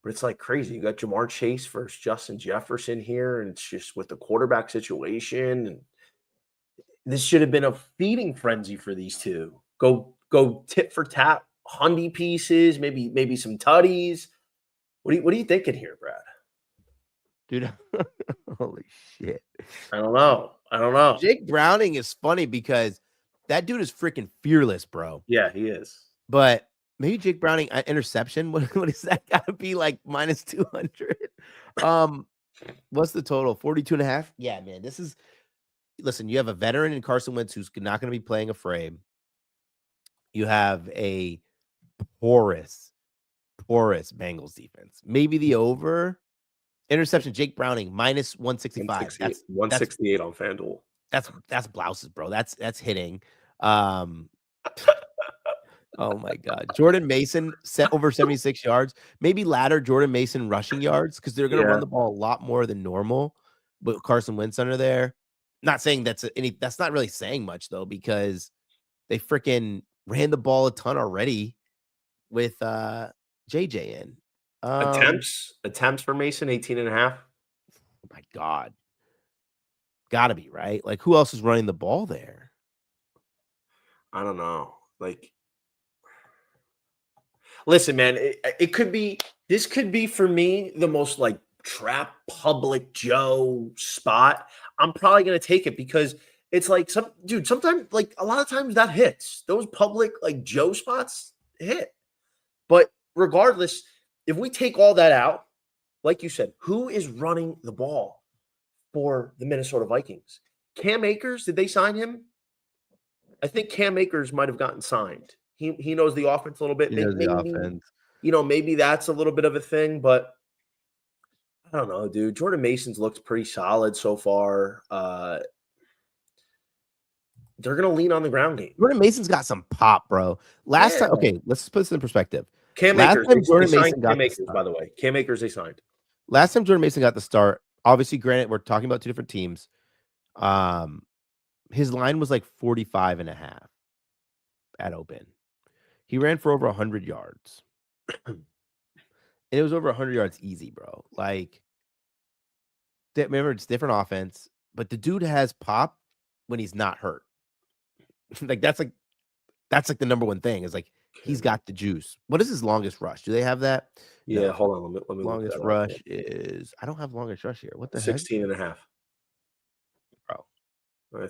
it's like crazy. You got Jamar Chase versus Justin Jefferson here, and it's just with the quarterback situation. And this should have been a feeding frenzy for these two. Go tit for tat, hundy pieces, maybe some tutties. What are you thinking here, Brad? Dude, holy shit. I don't know. Jake Browning is funny because that dude is freaking fearless, bro. Yeah, he is. But maybe Jake Browning interception. What is that? Gotta be like minus 200. What's the total? 42.5. Yeah, man. Listen, you have a veteran in Carson Wentz who's not going to be playing a frame. You have a porous Bengals defense. Maybe the over interception. Jake Browning minus 165. That's 168 on FanDuel. That's blouses, bro. That's hitting. Oh my God. Jordan Mason set over 76 yards. Maybe ladder Jordan Mason rushing yards because they're going to run the ball a lot more than normal. But Carson Wentz under there. Not saying that's not really saying much though, because they freaking ran the ball a ton already with JJ in. Attempts for Mason 18.5. Oh my God. Gotta be right. Like who else is running the ball there? I don't know. Like, listen, man, this could be for me the most like trap public Joe spot. I'm probably gonna take it because it's like sometimes like a lot of times that hits. Those public like Joe spots hit. But regardless, if we take all that out, like you said, who is running the ball for the Minnesota Vikings? Cam Akers, did they sign him? I think Cam Akers might have gotten signed. He knows the offense a little bit. He knows the offense. Maybe that's a little bit of a thing, but I don't know, dude. Jordan Mason's looked pretty solid so far. they're going to lean on the ground game. Jordan Mason's got some pop, bro. Last time, okay, let's put this in perspective. Cam Last Akers, time Jordan they Mason signed got Cam the Akers, start. by the way. Cam Akers, they signed. Last time Jordan Mason got the start, obviously, granted, we're talking about two different teams. His line was like 45.5 at open. He ran for over 100 yards. And it was over 100 yards easy, bro. Like, remember, it's different offense, but the dude has pop when he's not hurt. Like, that's like the number one thing is like, he's got the juice. What is his longest rush? Do they have that? Yeah, No. hold on. Let me longest rush is, I don't have longest rush here. What the 16 heck? and a half. Bro.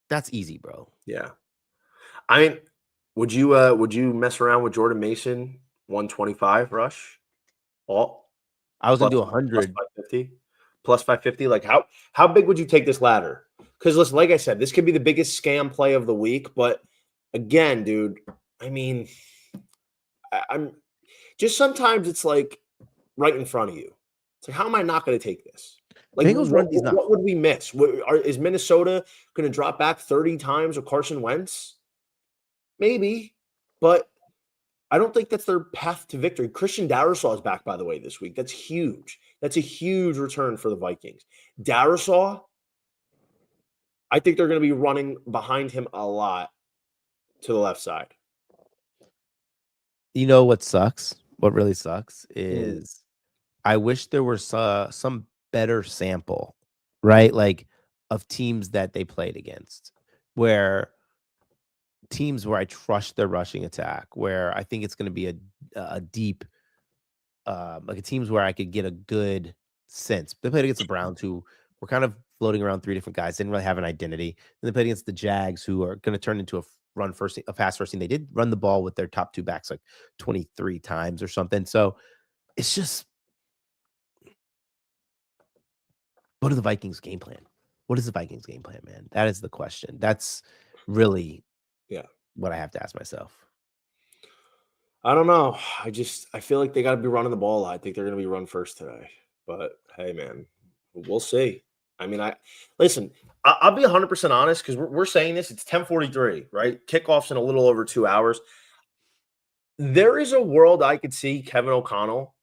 That's easy, bro. Yeah. I mean, would you mess around with Jordan Mason 125 rush? I was gonna do 100 plus 550. Like how big would you take this ladder? Because listen, like I said, this could be the biggest scam play of the week. But again, dude, I mean, I'm just sometimes it's like right in front of you. It's like, how am I not going to take this? Like, what would we miss? Is Minnesota going to drop back 30 times with Carson Wentz? Maybe, but I don't think that's their path to victory. Christian Darrisaw is back, by the way, this week. That's huge. That's a huge return for the Vikings. Darrisaw, I think they're going to be running behind him a lot to the left side. You know what sucks? What really sucks is I wish there was some better sample, right? Like of teams that they played against, where teams where I trust their rushing attack, where I think it's going to be a deep, like a teams where I could get a good sense. They played against the Browns, who were kind of floating around three different guys, didn't really have an identity. Then they played against the Jags, who are going to turn into a pass first team. They did run the ball with their top two backs like 23 times or something. So it's just, what is the Vikings game plan? What is the Vikings game plan, man? That is the question. That's really what I have to ask myself. I don't know. I feel like they got to be running the ball a lot. I think they're going to be run first today. But hey, man, we'll see. I mean, I'll be 100% honest because we're saying this. It's 10:43, right? Kickoff's in a little over 2 hours. There is a world I could see Kevin O'Connell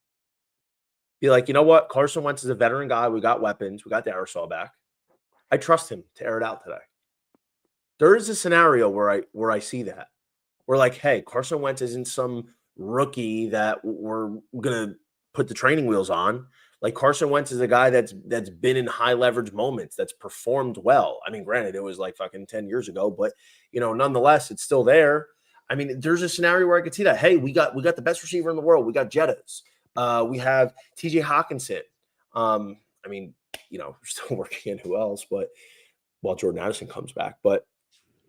be like, you know what? Carson Wentz is a veteran guy. We got weapons. We got the Darrisaw back. I trust him to air it out today. There is a scenario where I see that. We're like, hey, Carson Wentz isn't some rookie that we're going to put the training wheels on. Like, Carson Wentz is a guy that's been in high leverage moments, that's performed well. I mean, granted, it was like fucking 10 years ago, but, nonetheless, it's still there. I mean, there's a scenario where I could see that. Hey, we got the best receiver in the world. We got Jettas. We have TJ Hawkinson. I mean, we're still working in who else, but while Jordan Addison comes back. But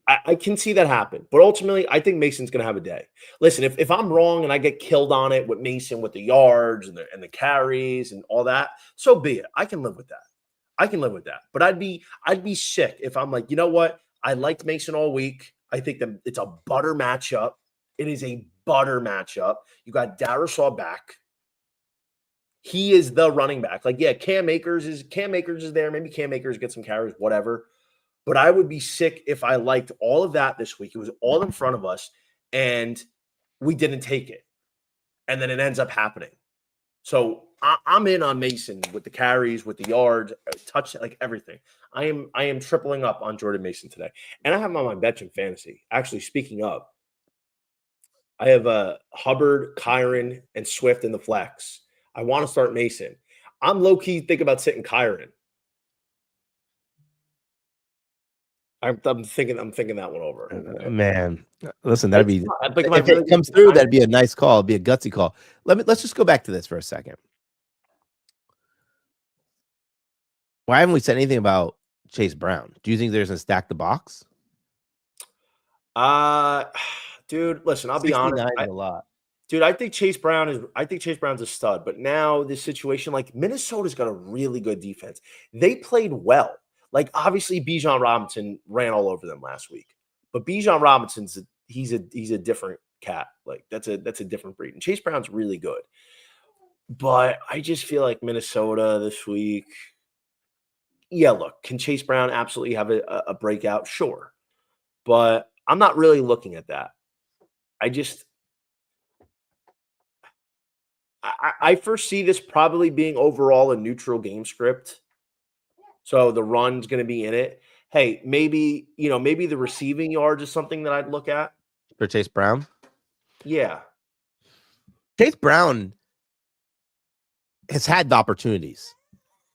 I can see that happen. But ultimately, I think Mason's going to have a day. Listen, if I'm wrong and I get killed on it with Mason with the yards and the carries and all that, so be it. I can live with that. But I'd be sick if I'm like, you know what? I liked Mason all week. I think that it's a butter matchup. It is a butter matchup. You got Darrisaw back. He is the running back. Like, yeah, Cam Akers is there. Maybe Cam Akers gets some carries, whatever. But I would be sick if I liked all of that this week. It was all in front of us, and we didn't take it. And then it ends up happening. So I'm in on Mason with the carries, with the yards, touch, like everything. I am tripling up on Jordan Mason today. And I have him on my bench in fantasy. Actually, speaking of, I have Hubbard, Kyron, and Swift in the flex. I want to start Mason. I'm low-key thinking about sitting Kyron. I'm thinking that one over. Man, listen, that'd be if it comes through, that'd be a nice call. It'd be a gutsy call. Let's just go back to this for a second. Why haven't we said anything about Chase Brown? Do you think there's a stack the box? Dude, listen, I'll be honest. A lot. Dude, I think Chase Brown's a stud, but now this situation, like, Minnesota's got a really good defense. They played well. Like, obviously, Bijan Robinson ran all over them last week, but Bijan Robinson's he's a different cat. Like, that's a different breed. And Chase Brown's really good, but I just feel like Minnesota this week. Yeah, look, can Chase Brown absolutely have a breakout? Sure, but I'm not really looking at that. I foresee this probably being overall a neutral game script. So the run's going to be in it. Hey, maybe the receiving yards is something that I'd look at. For Chase Brown? Yeah. Chase Brown has had the opportunities.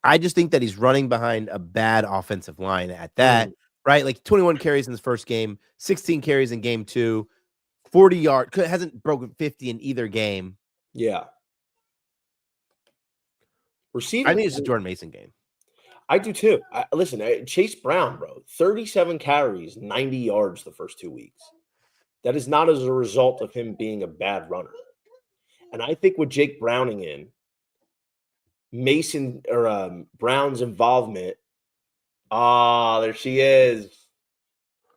I just think that he's running behind a bad offensive line at that, right? Like 21 carries in his first game, 16 carries in game 2, 40 yards, hasn't broken 50 in either game. Yeah. Receiving, I think it's a Jordan Mason game. I do too. Listen, Chase Brown, bro, 37 carries, 90 yards the first 2 weeks. That is not as a result of him being a bad runner. And I think with Jake Browning in, Mason or Brown's involvement. There she is.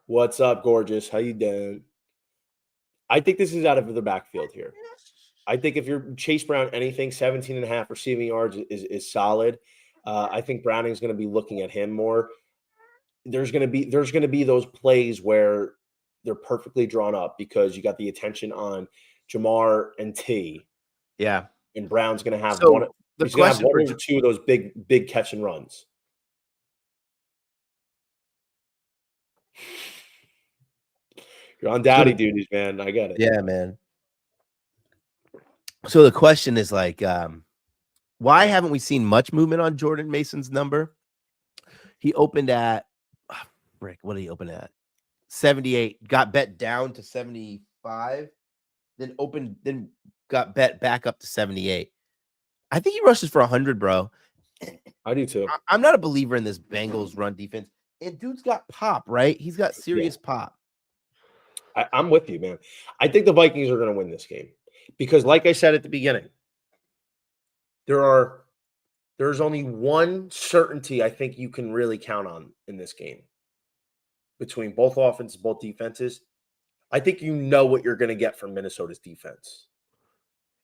What's up, gorgeous? How you doing? I think this is out of the backfield here. I think if you're Chase Brown, anything 17 and a half receiving yards is solid. I think Browning's going to be looking at him more. There's going to be those plays where they're perfectly drawn up because you got the attention on Jamar and T. Yeah. And Brown's going to have so one. He's going to have one or two of those big catch and runs. You're on daddy duties, man. I get it. Yeah, man. So the question is like, why haven't we seen much movement on Jordan Mason's number? He opened at what did he open at? 78, got bet down to 75, then got bet back up to 78. I think he rushes for 100, bro. I do too. I'm not a believer in this Bengals run defense. And dude's got pop, right? He's got serious pop. I'm with you, man. I think the Vikings are going to win this game because, like I said at the beginning, there's only one certainty I think you can really count on in this game between both offenses, both defenses. I think you know what you're going to get from Minnesota's defense.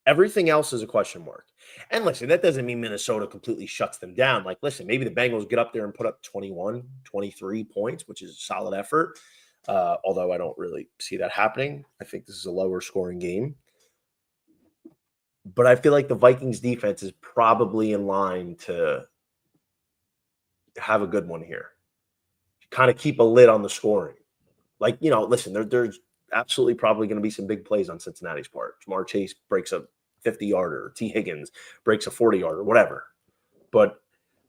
Everything else is a question mark. And listen, that doesn't mean Minnesota completely shuts them down. Like, listen, maybe the Bengals get up there and put up 21, 23 points, which is a solid effort. Although I don't really see that happening. I think this is a lower scoring game. But I feel like the Vikings defense is probably in line to have a good one here. Kind of keep a lid on the scoring. Like, listen, there's absolutely probably going to be some big plays on Cincinnati's part. Jamar Chase breaks a 50-yarder. T. Higgins breaks a 40-yarder, whatever. But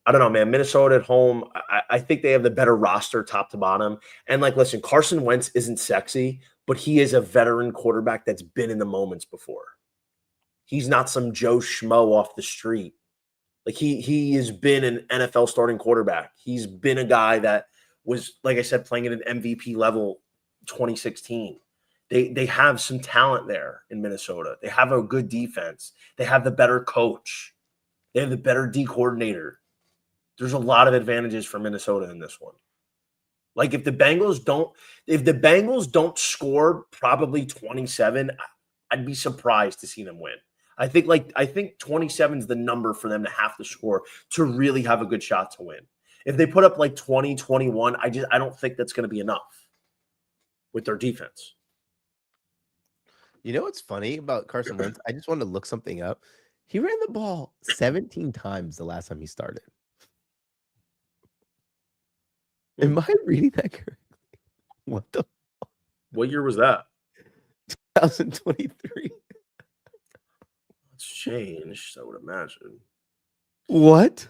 I don't know, man. Minnesota at home, I think they have the better roster top to bottom. And, listen, Carson Wentz isn't sexy, but he is a veteran quarterback that's been in the moments before. He's not some Joe Schmo off the street. Like, he has been an NFL starting quarterback. He's been a guy that was, like I said, playing at an MVP level 2016. They have some talent there in Minnesota. They have a good defense. They have the better coach. They have the better D coordinator. There's a lot of advantages for Minnesota in this one. Like if the Bengals don't score probably 27, I'd be surprised to see them win. I think 27 is the number for them to have to score to really have a good shot to win. If they put up 20, 21, I don't think that's going to be enough with their defense. You know what's funny about Carson Wentz? I just wanted to look something up. He ran the ball 17 times the last time he started. Am I reading that correctly? What year was that? 2023. It's changed, I would imagine. What?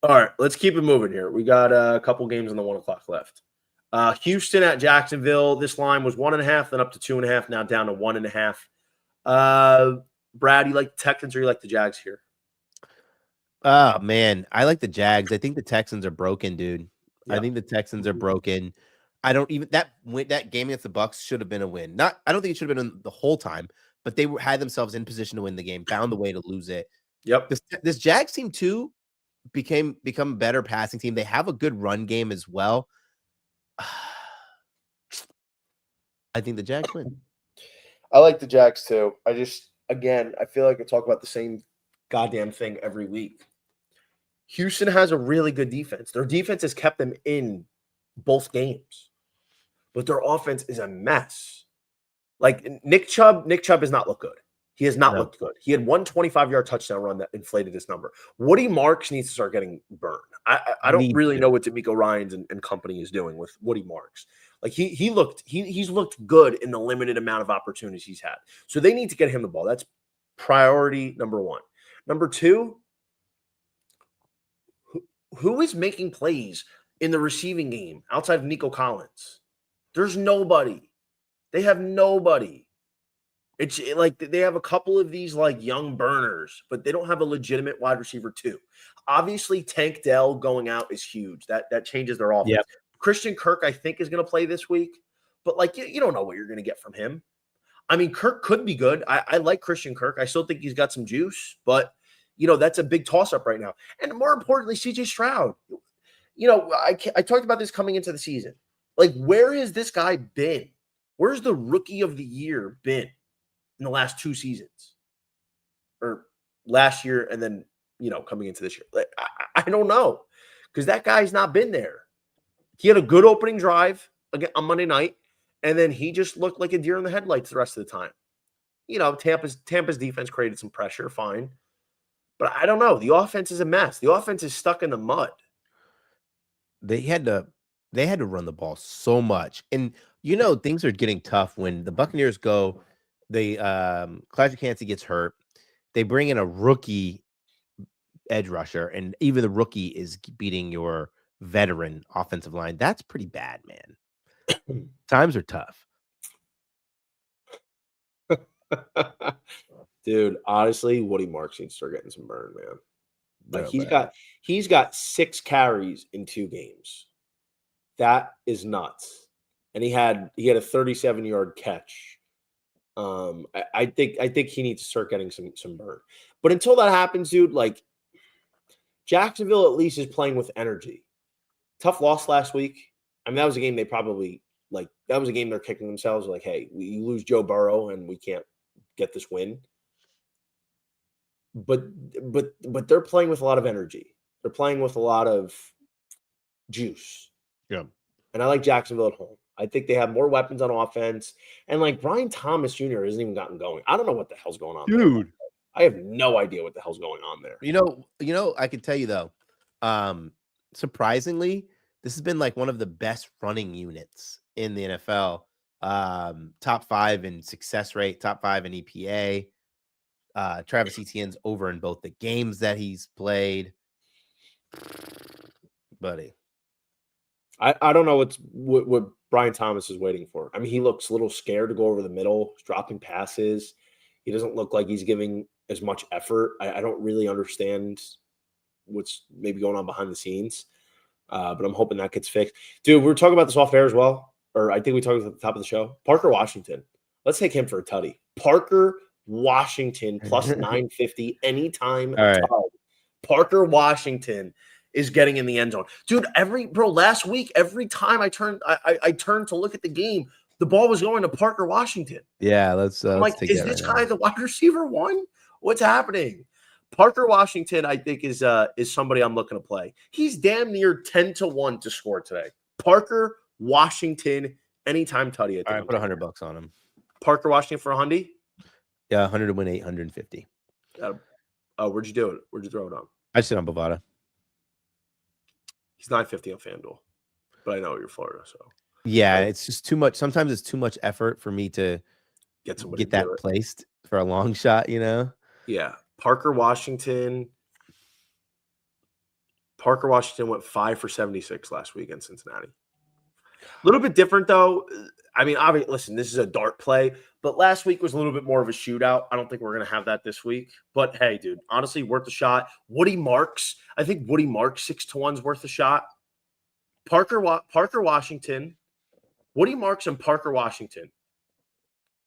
All right, let's keep it moving here. We got a couple games on the 1 o'clock left. Houston at Jacksonville. This line was 1.5, then up to 2.5, now down to 1.5. Brad, you like the Texans or you like the Jags here? Oh, man. I like the Jags. I think the Texans are broken, dude. Yeah. I think the Texans are broken. I don't even that game against the Bucs should have been a win. I don't think it should have been the whole time, but they had themselves in position to win the game, found the way to lose it. Yep. This Jags team too become a better passing team. They have a good run game as well. I think the Jags win. I like the Jags too. I feel like I talk about the same goddamn thing every week. Houston has a really good defense. Their defense has kept them in both games. but their offense is a mess. Like Nick Chubb has not looked good. He has not looked good. He had one 25-yard touchdown run that inflated his number. Woody Marks needs to start getting burned. I don't really know what D'Amico Ryans and company is doing with Woody Marks. Like he's looked good in the limited amount of opportunities he's had. So they need to get him the ball. That's priority number one. Number two, who is making plays in the receiving game outside of Nico Collins? There's nobody. They have nobody. It's like they have a couple of these like young burners, but they don't have a legitimate wide receiver too. Obviously, Tank Dell going out is huge. That changes their offense. Yep. Christian Kirk, I think, is going to play this week, but like you don't know what you're going to get from him. I mean, Kirk could be good. I like Christian Kirk. I still think he's got some juice, but that's a big toss-up right now. And more importantly, CJ Stroud. I talked about this coming into the season. Like, where has this guy been? Where's the rookie of the year been in the last 2 seasons? Or last year and then, coming into this year? Like, I don't know, because that guy's not been there. He had a good opening drive again on Monday night, and then he just looked like a deer in the headlights the rest of the time. Tampa's defense created some pressure, fine. But I don't know. The offense is a mess. The offense is stuck in the mud. They had to run the ball so much. And things are getting tough when the Buccaneers go, Clyde Kansey gets hurt. They bring in a rookie edge rusher, and even the rookie is beating your veteran offensive line. That's pretty bad, man. Times are tough. Dude, honestly, Woody Marks needs to start getting some burn, man. Like he's got 6 carries in 2 games. That is nuts. And he had a 37-yard catch. I think he needs to start getting some burn. But until that happens, dude, like Jacksonville at least is playing with energy. Tough loss last week. I mean, that was a game they probably that was a game they're kicking themselves like, hey, we lose Joe Burrow and we can't get this win. But they're playing with a lot of energy. They're playing with a lot of juice. Yeah. And I like Jacksonville at home. I think they have more weapons on offense. And like Brian Thomas Jr. hasn't even gotten going. I don't know what the hell's going on, dude. There. I have no idea what the hell's going on there. I can tell you though, surprisingly, this has been like one of the best running units in the NFL. Top 5 in success rate, top 5 in EPA. Travis Etienne's over in both the games that he's played. Buddy. I don't know what Brian Thomas is waiting for. I mean, he looks a little scared to go over the middle, dropping passes. He doesn't look like he's giving as much effort. I don't really understand what's maybe going on behind the scenes, but I'm hoping that gets fixed. Dude, we were talking about this off air as well, or I think we talked at the top of the show. Parker Washington. Let's take him for a tutty. Parker Washington plus 950 anytime. All right. Parker Washington is getting in the end zone. Dude, last week, every time I turned to look at the game, the ball was going to Parker Washington. Yeah, let's like, is this guy the wide receiver 1? What's happening? Parker Washington, I think, is somebody I'm looking to play. He's damn near 10-1 to score today. Parker Washington, anytime tutty. All right, put $100 on him. Parker Washington for $100? Yeah, 100 to win 850. Where'd you do it? Where'd you throw it on? I just did on Bovada. He's 950 on FanDuel, but I know you're Florida, so yeah, it's just too much. Sometimes it's too much effort for me to get that placed for a long shot. Yeah, Parker Washington went 5 for 76 last week in Cincinnati. A little bit different though. I mean, obviously, listen, this is a dart play, but last week was a little bit more of a shootout. I don't think we're going to have that this week. But hey, dude, honestly, worth a shot. Woody Marks, I think Woody Marks 6-1 is worth a shot. Parker Washington, Woody Marks and Parker Washington.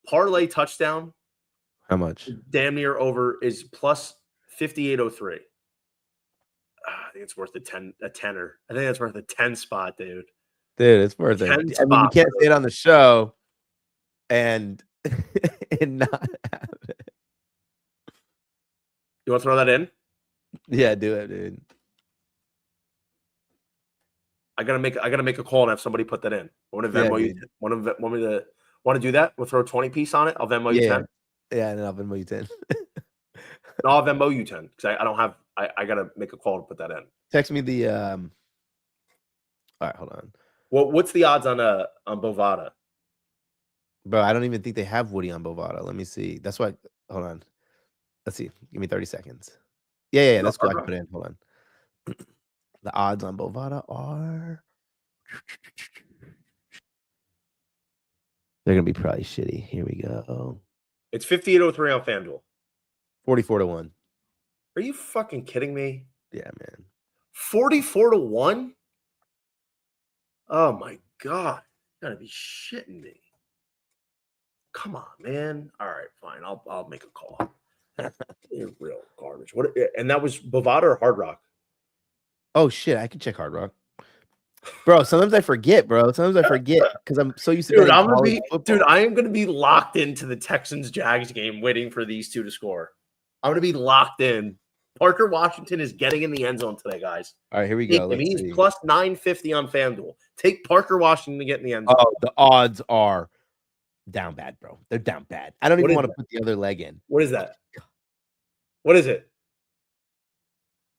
Parlay touchdown. How much? Damn near over is plus 5803. I think it's worth a tenner. I think that's worth a 10 spot, dude. Dude, it's worth it. I mean, you can't say it on the show and not have it. You want to throw that in? Yeah, do it, dude. I gotta make a call and have somebody put that in. I want to Yeah, Venmo you. dude. Want to do that? We'll throw a 20 piece on it. I'll Venmo you Yeah. 10. Yeah, and then I'll Venmo you 10. No, I'll Venmo you 10 because I don't have. I gotta make a call to put that in. Text me the all right, hold on. Well, what's the odds on Bovada? Bro, I don't even think they have Woody on Bovada. Let me see. That's why. Hold on. Let's see. Give me 30 seconds. Yeah, that's cool. I can put it in. Hold on. The odds on Bovada are they're gonna be probably shitty. Here we go. It's 5803 on FanDuel. 44-1. Are you fucking kidding me? Yeah, man. 44-1? Oh my god. You gotta be shitting me. Come on, man. All right, fine. I'll make a call. You're real garbage. What? And that was Bovada or Hard Rock? Oh shit, I can check Hard Rock. Bro, sometimes I forget, bro. Sometimes I forget because I'm so used to Dude, betting I am gonna be locked into the Texans Jags game waiting for these two to score. I'm gonna be locked in. Parker Washington is getting in the end zone today, guys. All right, here we go. He's plus 950 on FanDuel. Take Parker Washington to get in the end zone. Oh, the odds are down bad, bro. They're down bad. I don't even want to put the other leg in. What is that? What is it?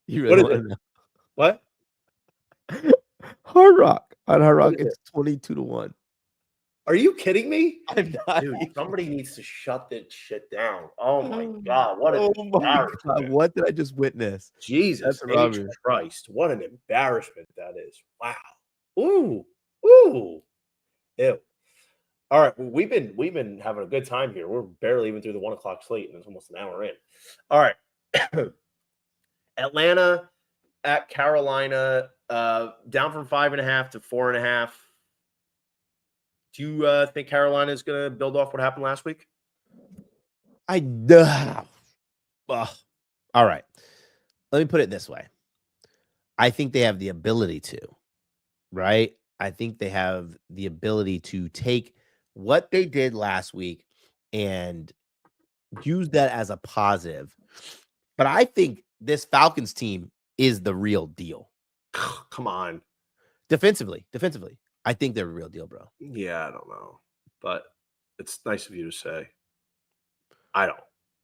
You really what is it? Know? What? Hard Rock. On Hard Rock, it's 22-1. Are you kidding me? I'm not. Dude, somebody needs to shut this shit down. Oh my god, what an embarrassment. God, what did I just witness? Jesus Christ, what an embarrassment that is. Wow. Ooh. Ew. All right, well, we've been having a good time here. We're barely even through the 1 o'clock slate, and it's almost an hour in. All right. Atlanta at Carolina, down from 5.5 to 4.5. Do you think Carolina is going to build off what happened last week? All right. Let me put it this way. I think they have the ability to, right? I think they have the ability to take what they did last week and use that as a positive. But I think this Falcons team is the real deal. Come on. Defensively. I think they're a real deal, bro. Yeah, I don't know. But it's nice of you to say. I don't.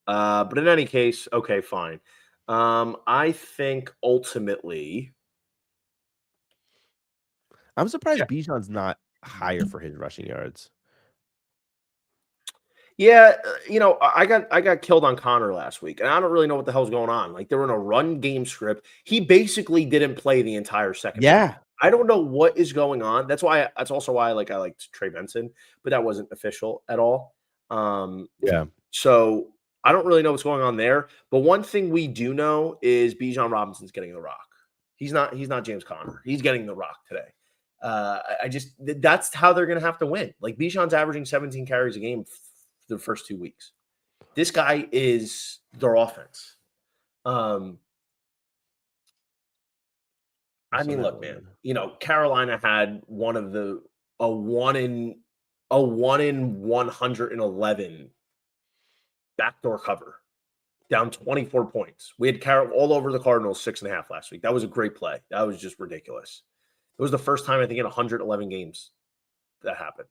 But in any case, okay, fine. I think ultimately I'm surprised Bijan's not higher for his rushing yards. Yeah, I got killed on Connor last week, and I don't really know what the hell's going on. Like, they were in a run game script. He basically didn't play the entire second half. I don't know what is going on. That's also why I liked Trey Benson, but that wasn't official at all. So I don't really know what's going on there. But one thing we do know is Bijan Robinson's getting the rock. He's not James Conner. He's getting the rock today. That's how they're going to have to win. Like, Bijan's averaging 17 carries a game the first 2 weeks. This guy is their offense. I mean, look, man, Carolina had a 1 in 111 backdoor cover, down 24 points. We had all over the Cardinals 6.5 last week. That was a great play. That was just ridiculous. It was the first time, I think, in 111 games that happened.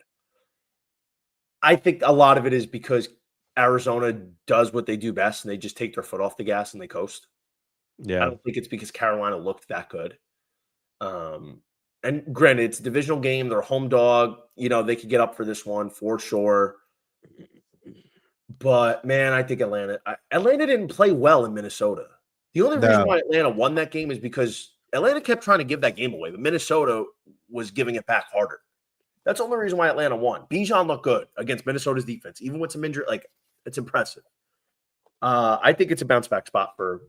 I think a lot of it is because Arizona does what they do best, and they just take their foot off the gas and they coast. Yeah. I don't think it's because Carolina looked that good. And granted, it's a divisional game. They're a home dog. They could get up for this one for sure. But, man, I think Atlanta didn't play well in Minnesota. The only reason why Atlanta won that game is because Atlanta kept trying to give that game away, but Minnesota was giving it back harder. That's the only reason why Atlanta won. Bijan looked good against Minnesota's defense, even with some injury. Like, it's impressive. I think it's a bounce back spot for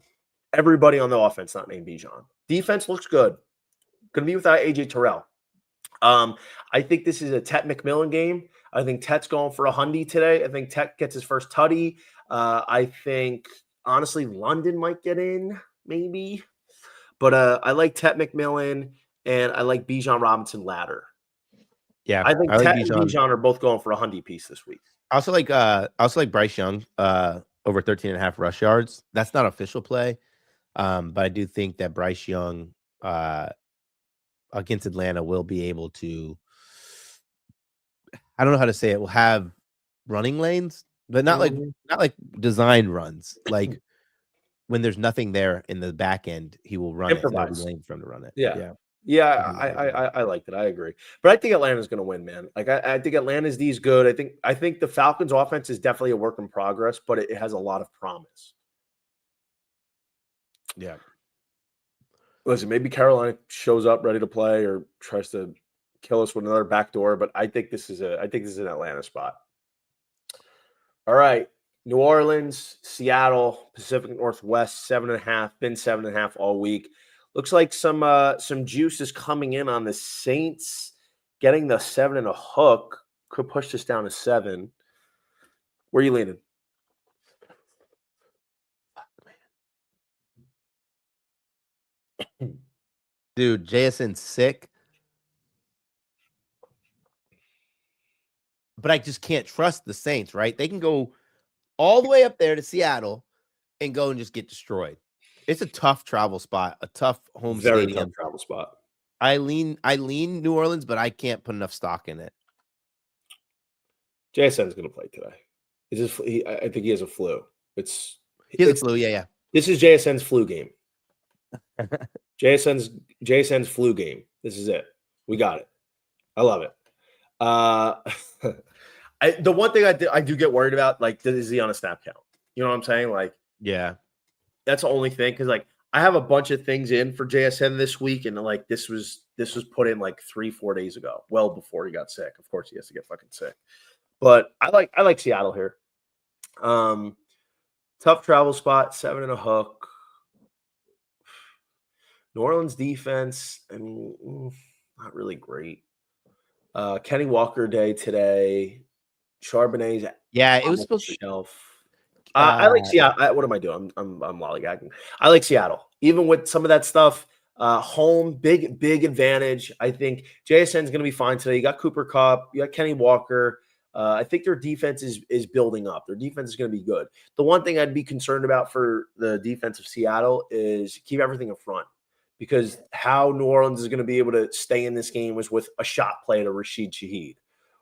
everybody on the offense not named Bijan. Defense looks good. Going to be without AJ Terrell. I think this is a Tet McMillan game. I think Tet's going for a hundy today. I think Tet gets his first tutty. I think, honestly, London might get in, maybe. But I like Tet McMillan, and I like Bijan Robinson ladder. Yeah, I think Tet and Bijan are both going for a hundy piece this week. I also like Bryce Young over 13.5 rush yards. That's not official play, but I do think that Bryce Young against Atlanta will be able to, I don't know how to say it, will have running lanes, but not like designed runs. Like when there's nothing there in the back end, he will run it. There'll be Improvise. lanes for him to run it. Yeah. Yeah. Yeah, I think that'll be good. I liked it. I agree. But I think Atlanta's going to win, man. Like I think Atlanta's D's good. I think the Falcons offense is definitely a work in progress, but it has a lot of promise. Yeah. Listen, maybe Carolina shows up ready to play or tries to kill us with another backdoor, but I think this is an Atlanta spot. All right. New Orleans, Seattle, Pacific Northwest, 7.5, been 7.5 all week. Looks like some juice is coming in on the Saints, getting the 7 and a hook. Could push this down to 7. Where are you leaning? Dude, JSN's sick. But I just can't trust the Saints, right? They can go all the way up there to Seattle and go and just get destroyed. It's a tough travel spot, a tough home Very stadium. tough travel spot. I lean New Orleans, but I can't put enough stock in it. JSN's going to play today. I think he has a flu. He has a flu, yeah. This is JSN's flu game. JSN's flu game. This is it. We got it. I love it. The one thing I do get worried about, like, is he on a snap count? You know what I'm saying? Like, yeah, that's the only thing. Because like I have a bunch of things in for JSN this week, and like this was put in like 3-4 days ago, well before he got sick. Of course, he has to get fucking sick. But I like Seattle here. Tough travel spot, 7 and a hook. New Orleans defense, I mean, not really great. Kenny Walker day today. Charbonnet's it was supposed to shelf. I like Seattle. What am I doing? I'm lollygagging. I like Seattle, even with some of that stuff. Home, big advantage. I think JSN's going to be fine today. You got Cooper Kupp, you got Kenny Walker. I think their defense is building up. Their defense is going to be good. The one thing I'd be concerned about for the defense of Seattle is keep everything in front, because how New Orleans is going to be able to stay in this game was with a shot play to Rashid Shaheed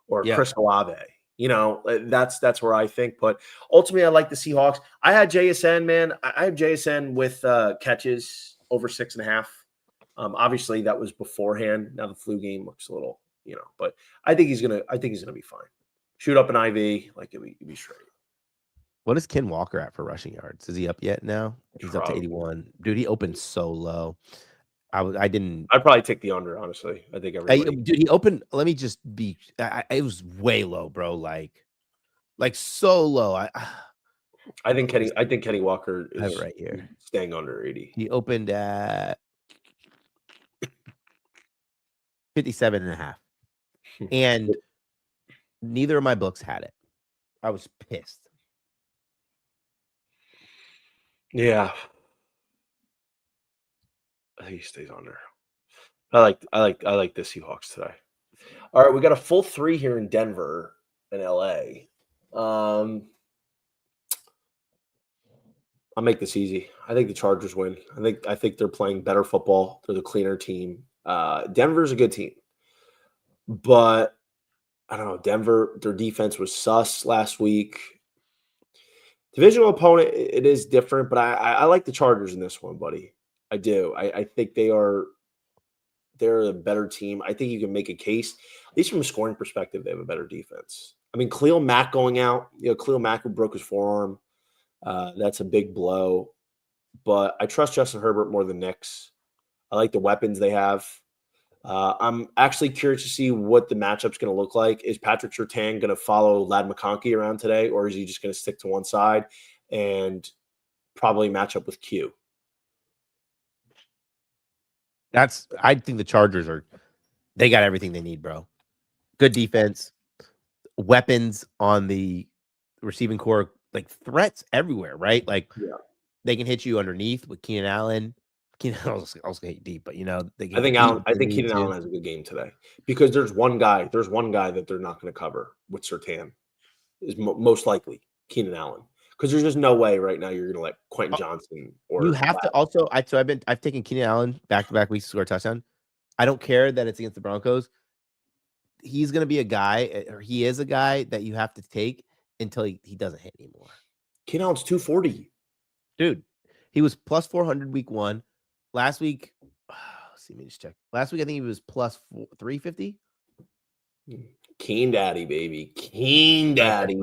or Chris Olave. You know, that's where I think. But ultimately, I like the Seahawks. I had JSN, man. I have JSN with catches over 6.5. Obviously, that was beforehand. Now the flu game looks a little, but I think he's gonna be fine. Shoot up an IV, like it'd be straight. What is Ken Walker at for rushing yards? Is he up yet now? He's up to 81. Dude, he opened so low. I'd probably take the under, honestly. I think everybody. Dude, he opened. Let me just be. It was way low, bro. Like so low. I think Kenny Walker is right here, staying under 80. He opened at 57.5, and neither of my books had it. I was pissed. Yeah. I think he stays under. I like the Seahawks today. All right, we got a full 3 here in Denver and LA. I'll make this easy. I think the Chargers win. I think they're playing better football. They're the cleaner team. Denver's a good team, but I don't know. Denver, their defense was sus last week. Divisional opponent, it is different, but I like the Chargers in this one, buddy. I do. I think they're a better team. I think you can make a case, at least from a scoring perspective, they have a better defense. I mean, Khalil Mack going out, Khalil Mack who broke his forearm. That's a big blow. But I trust Justin Herbert more than Knicks. I like the weapons they have. I'm actually curious to see what the matchup's going to look like. Is Patrick Surtain going to follow Ladd McConkey around today, or is he just going to stick to one side and probably match up with Q? I think the Chargers they got everything they need, bro. Good defense, weapons on the receiving core, like threats everywhere, right? Like they can hit you underneath with Keenan Allen. I was gonna hit deep, but I think Keenan Allen has a good game today because there's one guy that they're not going to cover with Surtain is most likely Keenan Allen. Because there's just no way right now you're going to let Quentin Johnson or you have to also. I've taken Keenan Allen back-to-back weeks to score a touchdown. I don't care that it's against the Broncos. He's going to be a guy, or he is a guy that you have to take until he doesn't hit anymore. Keenan Allen's 240. Dude, he was plus 400 week 1. Last week, let me just check. Last week, I think he was plus 350. Keen Daddy, baby. Keen Daddy.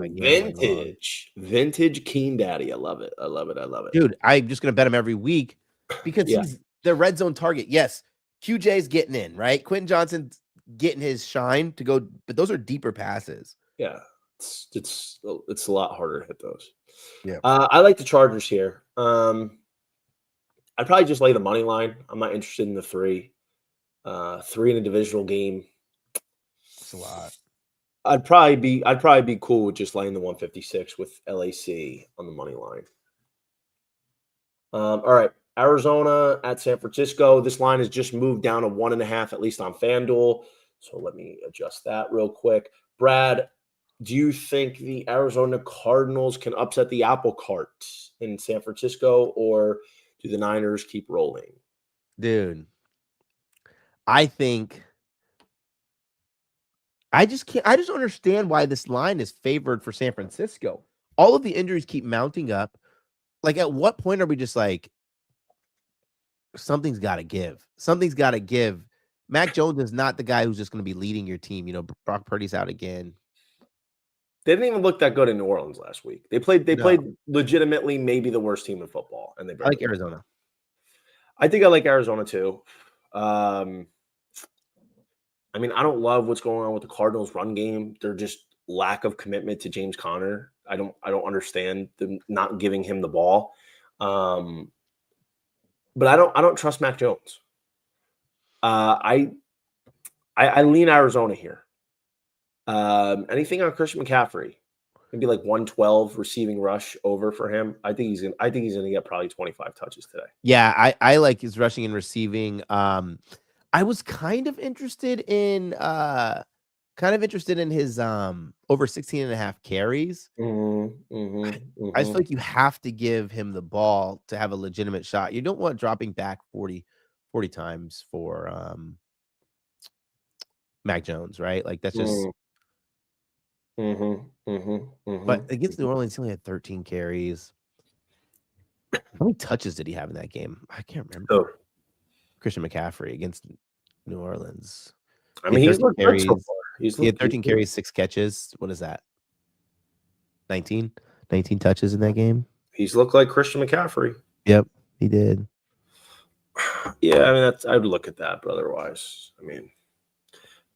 Vintage Keen Daddy. I love it. I love it. I love it. Dude, I'm just going to bet him every week because he's the red zone target. Yes, QJ's getting in, right? Quentin Johnson's getting his shine to go, but those are deeper passes. Yeah, it's a lot harder to hit those. Yeah, I like the Chargers here. I'd probably just lay the money line. I'm not interested in the 3. 3 in a divisional game. It's a lot. I'd probably be cool with just laying the 156 with LAC on the money line. All right. Arizona at San Francisco. This line has just moved down to 1.5, at least on FanDuel. So let me adjust that real quick. Brad, do you think the Arizona Cardinals can upset the apple cart in San Francisco, or do the Niners keep rolling? Dude, I think I just don't understand why this line is favored for San Francisco. All of the injuries keep mounting up. Like, at what point are we just like, something's got to give? Something's got to give. Mac Jones is not the guy who's just going to be leading your team. Brock Purdy's out again. They didn't even look that good in New Orleans last week. They played legitimately maybe the worst team in football, and I like Arizona. I think I like Arizona too. I mean, I don't love what's going on with the Cardinals' run game. They're just lack of commitment to James Conner. I don't understand them not giving him the ball. But I don't trust Mac Jones. I lean Arizona here. Anything on Christian McCaffrey? Maybe like 112 receiving rush over for him. I think he's gonna get probably 25 touches today. Yeah, I like his rushing and receiving. I was kind of interested in his over 16.5 carries. I just feel like you have to give him the ball to have a legitimate shot. You don't want dropping back 40 times for Mac Jones, right? Like, that's just But against New Orleans, he only had 13 carries. How many touches did he have in that game? I can't remember. Oh. Christian McCaffrey against New Orleans. I mean, he's looked good so far. He had 13 carries, 6 catches. What is that? 19 touches in that game. He's looked like Christian McCaffrey. Yep, he did. Yeah, I mean, I would look at that, but otherwise, I mean,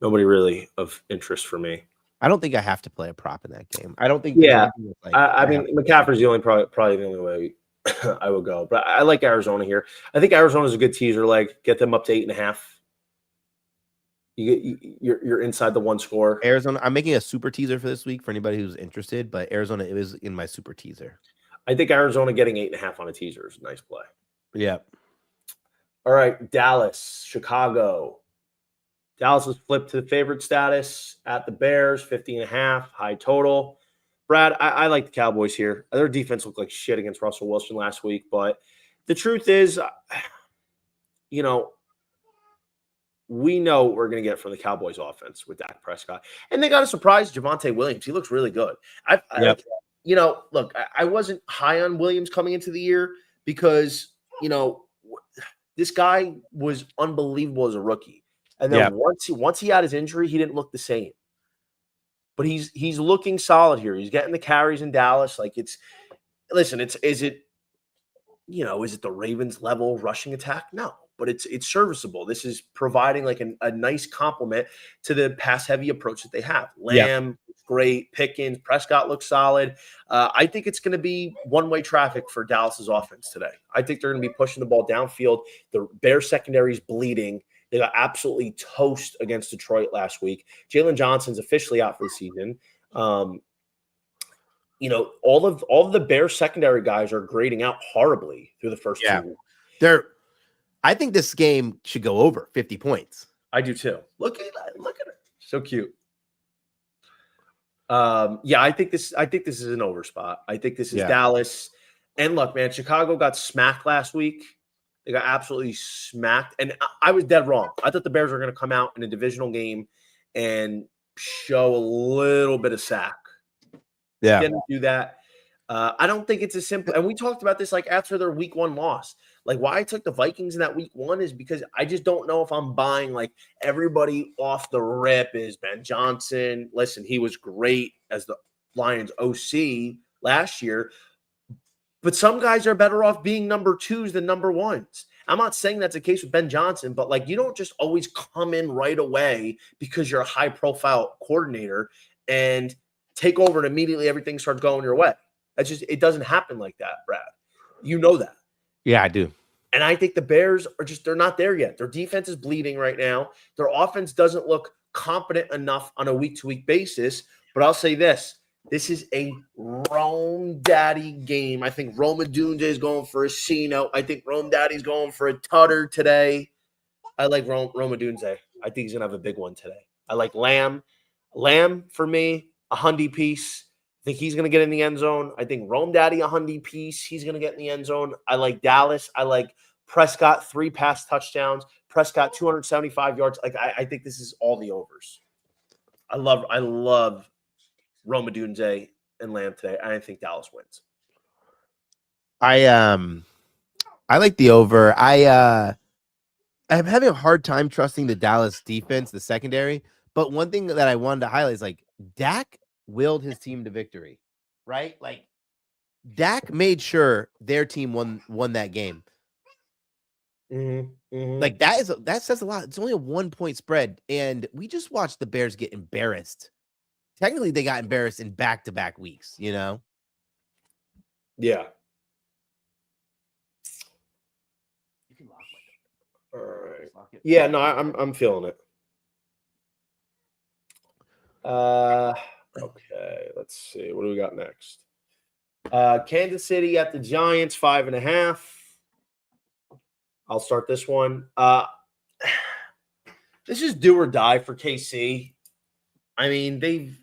nobody really of interest for me. I don't think I have to play a prop in that game. I don't think. Yeah, I mean, McCaffrey's the only probably the only way I would go. But I like Arizona here. I think Arizona's a good teaser leg. Get them up to 8.5. You're inside the 1 score. Arizona. I'm making a super teaser for this week for anybody who's interested. But Arizona is in my super teaser. I think Arizona getting 8.5 on a teaser is a nice play. Yeah. All right, Dallas, Chicago. Dallas was flipped to the favorite status at the Bears, 50.5, high total. Brad, I like the Cowboys here. Their defense looked like shit against Russell Wilson last week, but the truth is, we know what we're going to get from the Cowboys offense with Dak Prescott. And they got a surprise, Javonte Williams. He looks really good. Look, I wasn't high on Williams coming into the year because, this guy was unbelievable as a rookie. And then once he had his injury, he didn't look the same. But he's looking solid here. He's getting the carries in Dallas. Like, is it the Ravens level rushing attack? No, but it's serviceable. This is providing like a nice complement to the pass heavy approach that they have. Lamb, great. Pickens, Prescott looks solid. I think it's going to be one-way traffic for Dallas's offense today. I think they're going to be pushing the ball downfield. The Bears secondary is bleeding. They got absolutely toast against Detroit last week. Jalen Johnson's officially out for the season. All of the Bears secondary guys are grading out horribly through the first 2 weeks. I think this game should go over 50 points. I do too. Look at it. So cute. I think this is an over spot. I think this is Dallas. And look, man, Chicago got smacked last week. They got absolutely smacked. And I was dead wrong. I thought the Bears were going to come out in a divisional game and show a little bit of sack. Yeah. Didn't do that. I don't think it's as simple. And we talked about this like after their week 1 loss. Like why I took the Vikings in that week 1 is because I just don't know if I'm buying like everybody off the rip is Ben Johnson. Listen, he was great as the Lions OC last year. But some guys are better off being number 2s than number 1s. I'm not saying that's the case with Ben Johnson, but like you don't just always come in right away because you're a high-profile coordinator and take over and immediately everything starts going your way. That's just it doesn't happen like that, Brad. You know that. Yeah, I do. And I think the Bears are they're not there yet. Their defense is bleeding right now. Their offense doesn't look competent enough on a week-to-week basis. But I'll say this. This is a Rome Daddy game. I think Roma Dunze is going for a C-note. I think Rome Daddy's going for a tutter today. I like Roma Dunze. I think he's going to have a big one today. I like Lamb. Lamb, for me, a hundy piece. I think he's going to get in the end zone. I think Rome Daddy, a hundy piece. He's going to get in the end zone. I like Dallas. I like Prescott, 3 pass touchdowns. Prescott, 275 yards. Like I think this is all the overs. I love Roma Dunze and Lamb today. I think Dallas wins. I like the over. I'm having a hard time trusting the Dallas defense, the secondary. But one thing that I wanted to highlight is like Dak willed his team to victory, right? Like Dak made sure their team won that game. Like that says a lot. It's only a 1-point spread, and we just watched the Bears get embarrassed. Technically, they got embarrassed in back-to-back weeks, you know? Yeah. You can lock my door. All right. Yeah, no, I'm feeling it. Okay, let's see. What do we got next? Kansas City at the Giants, 5.5. I'll start this one. This is do or die for KC. I mean, they've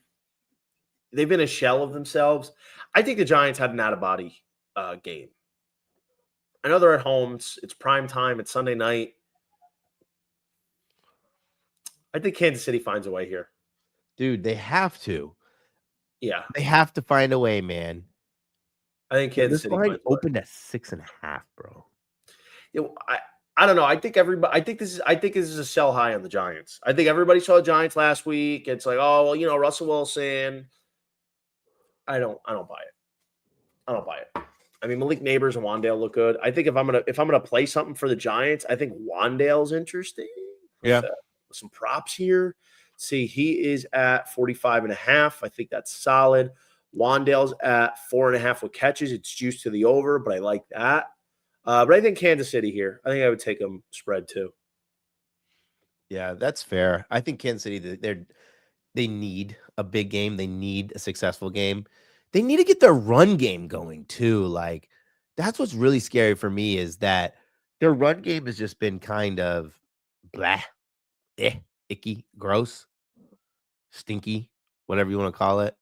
been a shell of themselves. I think the Giants had an out-of-body game. I know they're at home. It's prime time. It's Sunday night. I think Kansas City finds a way here. Dude, they have to. Yeah. They have to find a way, man. I think Kansas City line opened at 6.5, bro. I don't know. I think this is a sell high on the Giants. I think everybody saw the Giants last week. It's like, oh well, Russell Wilson. I don't buy it. I don't buy it. I mean, Malik Neighbors and Wandale look good. I think if I'm gonna play something for the Giants, I think Wandale's interesting. Yeah. With some props here. See, he is at 45.5. I think that's solid. Wandale's at 4.5 with catches. It's juiced to the over, but I like that. But I think Kansas City here. I think I would take them spread too. Yeah, that's fair. I think Kansas City, they need a big game. They need a successful game. They need to get their run game going too. Like that's what's really scary for me is that their run game has just been kind of blah, icky, gross, stinky, whatever you want to call it.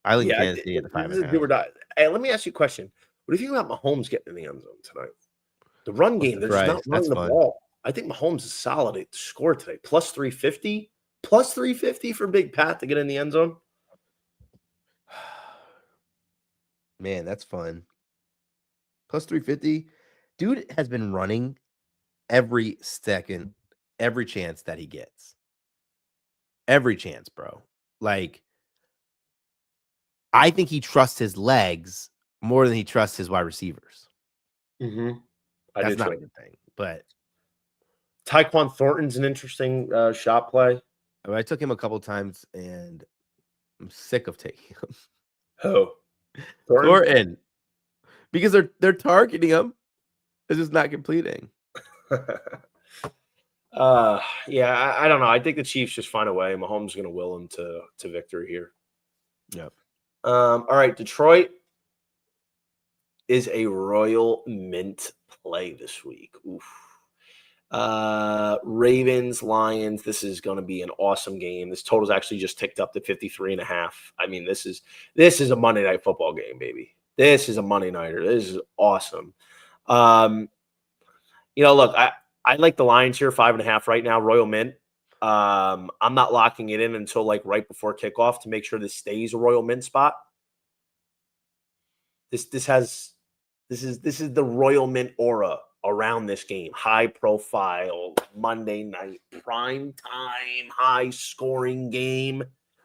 I think Kansas City at the 5.5. Hey, let me ask you a question. What do you think about Mahomes getting in the end zone tonight? The run game, they're just not running the ball. I think Mahomes is solid at score today. Plus 350. Plus 350 for Big Pat to get in the end zone. Man, that's fun. Plus 350. Dude has been running every second, every chance that he gets. Every chance, bro. Like, I think he trusts his legs more than he trusts his wide receivers. That's not a good thing. But Tyquan Thornton's an interesting shot play. I took him a couple times, and I'm sick of taking him. Who? Thornton. Because they're targeting him. It's just not completing. Yeah, I don't know. I think the Chiefs just find a way. Mahomes is going to will them to victory here. Yep. All right, Detroit is a Royal Mint play this week. Oof. Ravens, Lions. This is going to be an awesome game. This total's actually just ticked up to 53.5. I mean, this is a Monday Night Football game, baby. This is a Monday nighter. This is awesome. Um, look, I like the Lions here, 5.5 right now, Royal Mint. I'm not locking it in until like right before kickoff to make sure this stays a Royal Mint spot. This is the Royal Mint aura around this game. High profile, Monday night, prime time, high scoring game.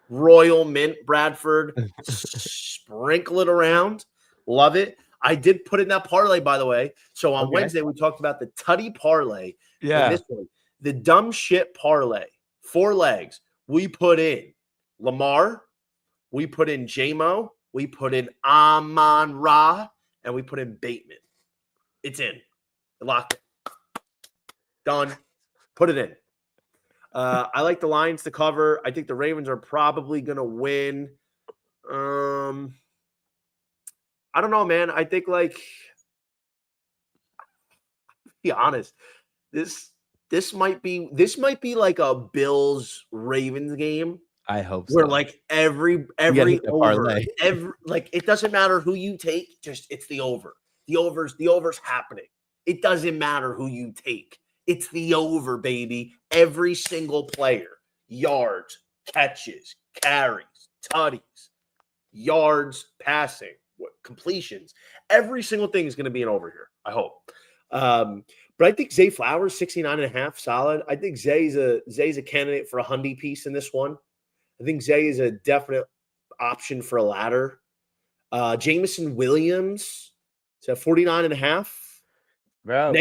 Royal Mint, Bradford. Sprinkle it around. Love it. I did put in that parlay, by the way. So on Wednesday, we talked about the Tutty parlay. And this one, the dumb shit parlay, 4 legs. We put in Lamar, we put in J-Mo, we put in Amon Ra, and we put in Bateman. It's in. Locked it. Done. Put it in. I like the Lions to cover. I think the Ravens are probably going to win. I don't know, man. I think, like, to be honest, this might be like a Bills Ravens game. I hope so. Where like every over, like it doesn't matter who you take, just it's the over. The over's happening. It doesn't matter who you take. It's the over, baby. Every single player, yards, catches, carries, tutties, yards, passing, completions. Every single thing is going to be an over here, I hope. But I think Zay Flowers, 69.5, solid. I think Zay's a candidate for a Hyundai piece in this one. I think Zay is a definite option for a ladder. Jameson Williams is at 49.5. Bro.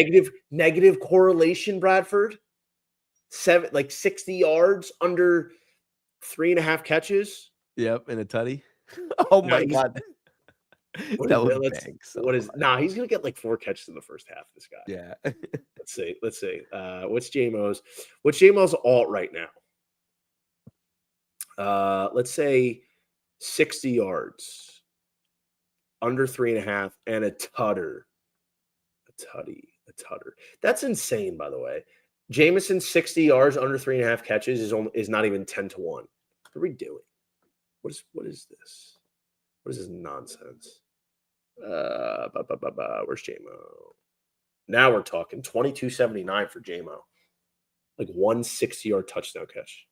Negative correlation, Bradford. 60 yards, under 3.5 catches. Yep, in a tutty. Oh my God. He's gonna get like 4 catches in the first half. This guy. Yeah. Let's see. What's J-Mo's alt right now? Let's say 60 yards, under 3.5, and a tutter. A tutter. That's insane, by the way. Jameson, 60 yards, under 3.5 catches is not even 10 to 1. What are we doing? What is this? What is this nonsense? Where's J-Mo? Now we're talking 22.79 for J-Mo. Like 1 60-yard touchdown catch.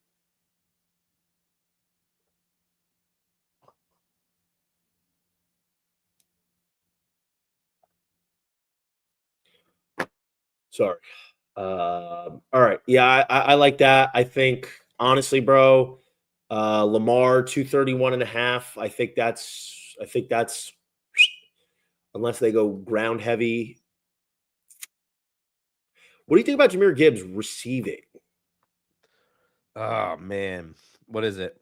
Sorry. All right. Yeah, I like that. I think, honestly, bro, Lamar, 231.5. I think that's unless they go ground heavy. What do you think about Jahmyr Gibbs receiving? Oh, man. What is it?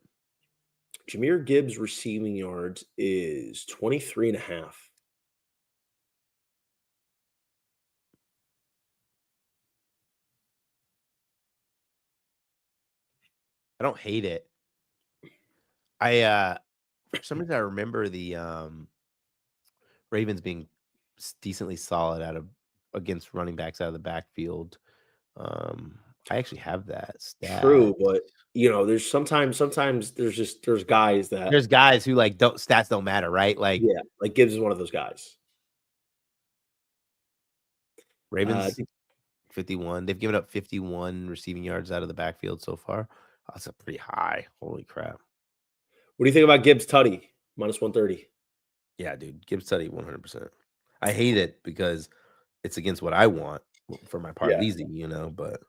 Jahmyr Gibbs receiving yards is 23.5. I don't hate it. For some reason I remember the Ravens being decently solid against running backs out of the backfield. I actually have that stat. True, but there's sometimes there's guys who like stats don't matter, right? Like, yeah, like Gibbs is one of those guys. Ravens 51. They've given up 51 receiving yards out of the backfield so far. Oh, that's a pretty high. Holy crap. What do you think about Gibbs Tutty? -130. Yeah, dude. Gibbs Tutty 100%. I hate it because it's against what I want for my Parleasy, but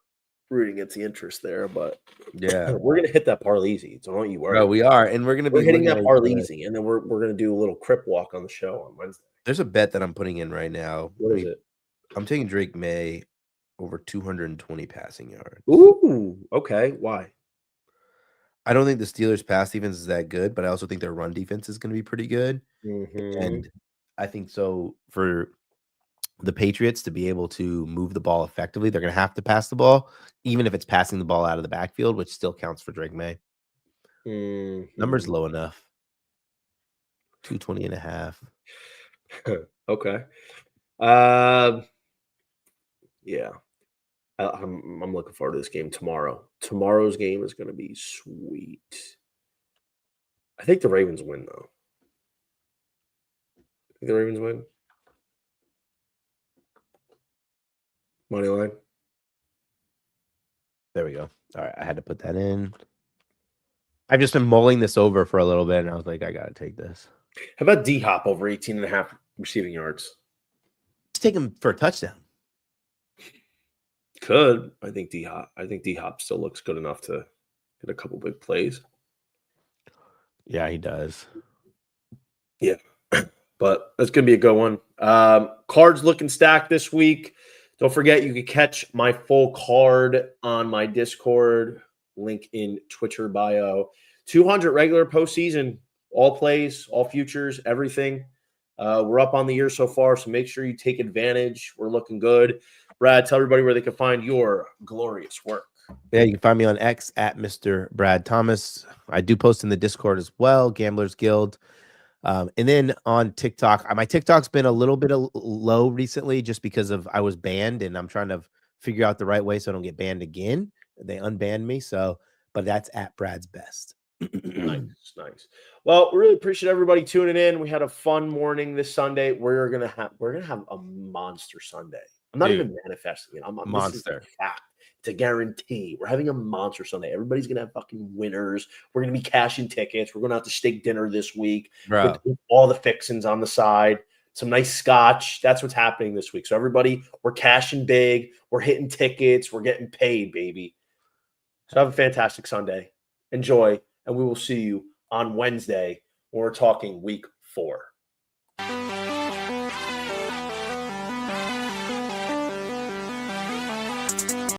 rooting against the interest there, but yeah, we're gonna hit that Parleasy, so don't you worry. No, we are, and we're hitting that Parleasy, and then we're gonna do a little crip walk on the show on Wednesday. There's a bet that I'm putting in right now. What is it? I'm taking Drake May over 220 passing yards. Ooh, okay. Why? I don't think the Steelers' pass defense is that good, but I also think their run defense is going to be pretty good. Mm-hmm. And I think so for the Patriots to be able to move the ball effectively, they're going to have to pass the ball, even if it's passing the ball out of the backfield, which still counts for Drake May. Mm-hmm. Number's low enough. 220.5. Okay. Yeah. I'm looking forward to this game tomorrow. Tomorrow's game is going to be sweet. I think the Ravens win, though. Think the Ravens win? Money line. There we go. All right, I had to put that in. I've just been mulling this over for a little bit, and I was like, I got to take this. How about D-Hop over 18.5 receiving yards? Let's take him for a touchdown. Could. I think D-Hop still looks good enough to get a couple big plays. Yeah, he does. Yeah, but that's going to be a good one. Cards looking stacked this week. Don't forget, you can catch my full card on my Discord, link in Twitter bio. 200 regular postseason, all plays, all futures, everything. We're up on the year so far, so make sure you take advantage. We're looking good. Brad, tell everybody where they can find your glorious work. Yeah, you can find me on X at Mr. Brad Thomas. I do post in the Discord as well, Gamblers Guild. And then on TikTok, my TikTok's been a little bit low recently just because of I was banned, and I'm trying to figure out the right way so I don't get banned again. They unbanned me, but that's at Brad's Best. Nice. Well, we really appreciate everybody tuning in. We had a fun morning this Sunday. We're gonna have a monster Sunday. I'm not even manifesting it. I'm monster. This is a fact. It's a guarantee. We're having a monster Sunday. Everybody's gonna have fucking winners. We're gonna be cashing tickets. We're gonna have to steak dinner this week with all the fixings on the side. Some nice scotch. That's what's happening this week. So everybody, we're cashing big. We're hitting tickets. We're getting paid, baby. So have a fantastic Sunday. Enjoy, and we will see you on Wednesday when we're talking week 4.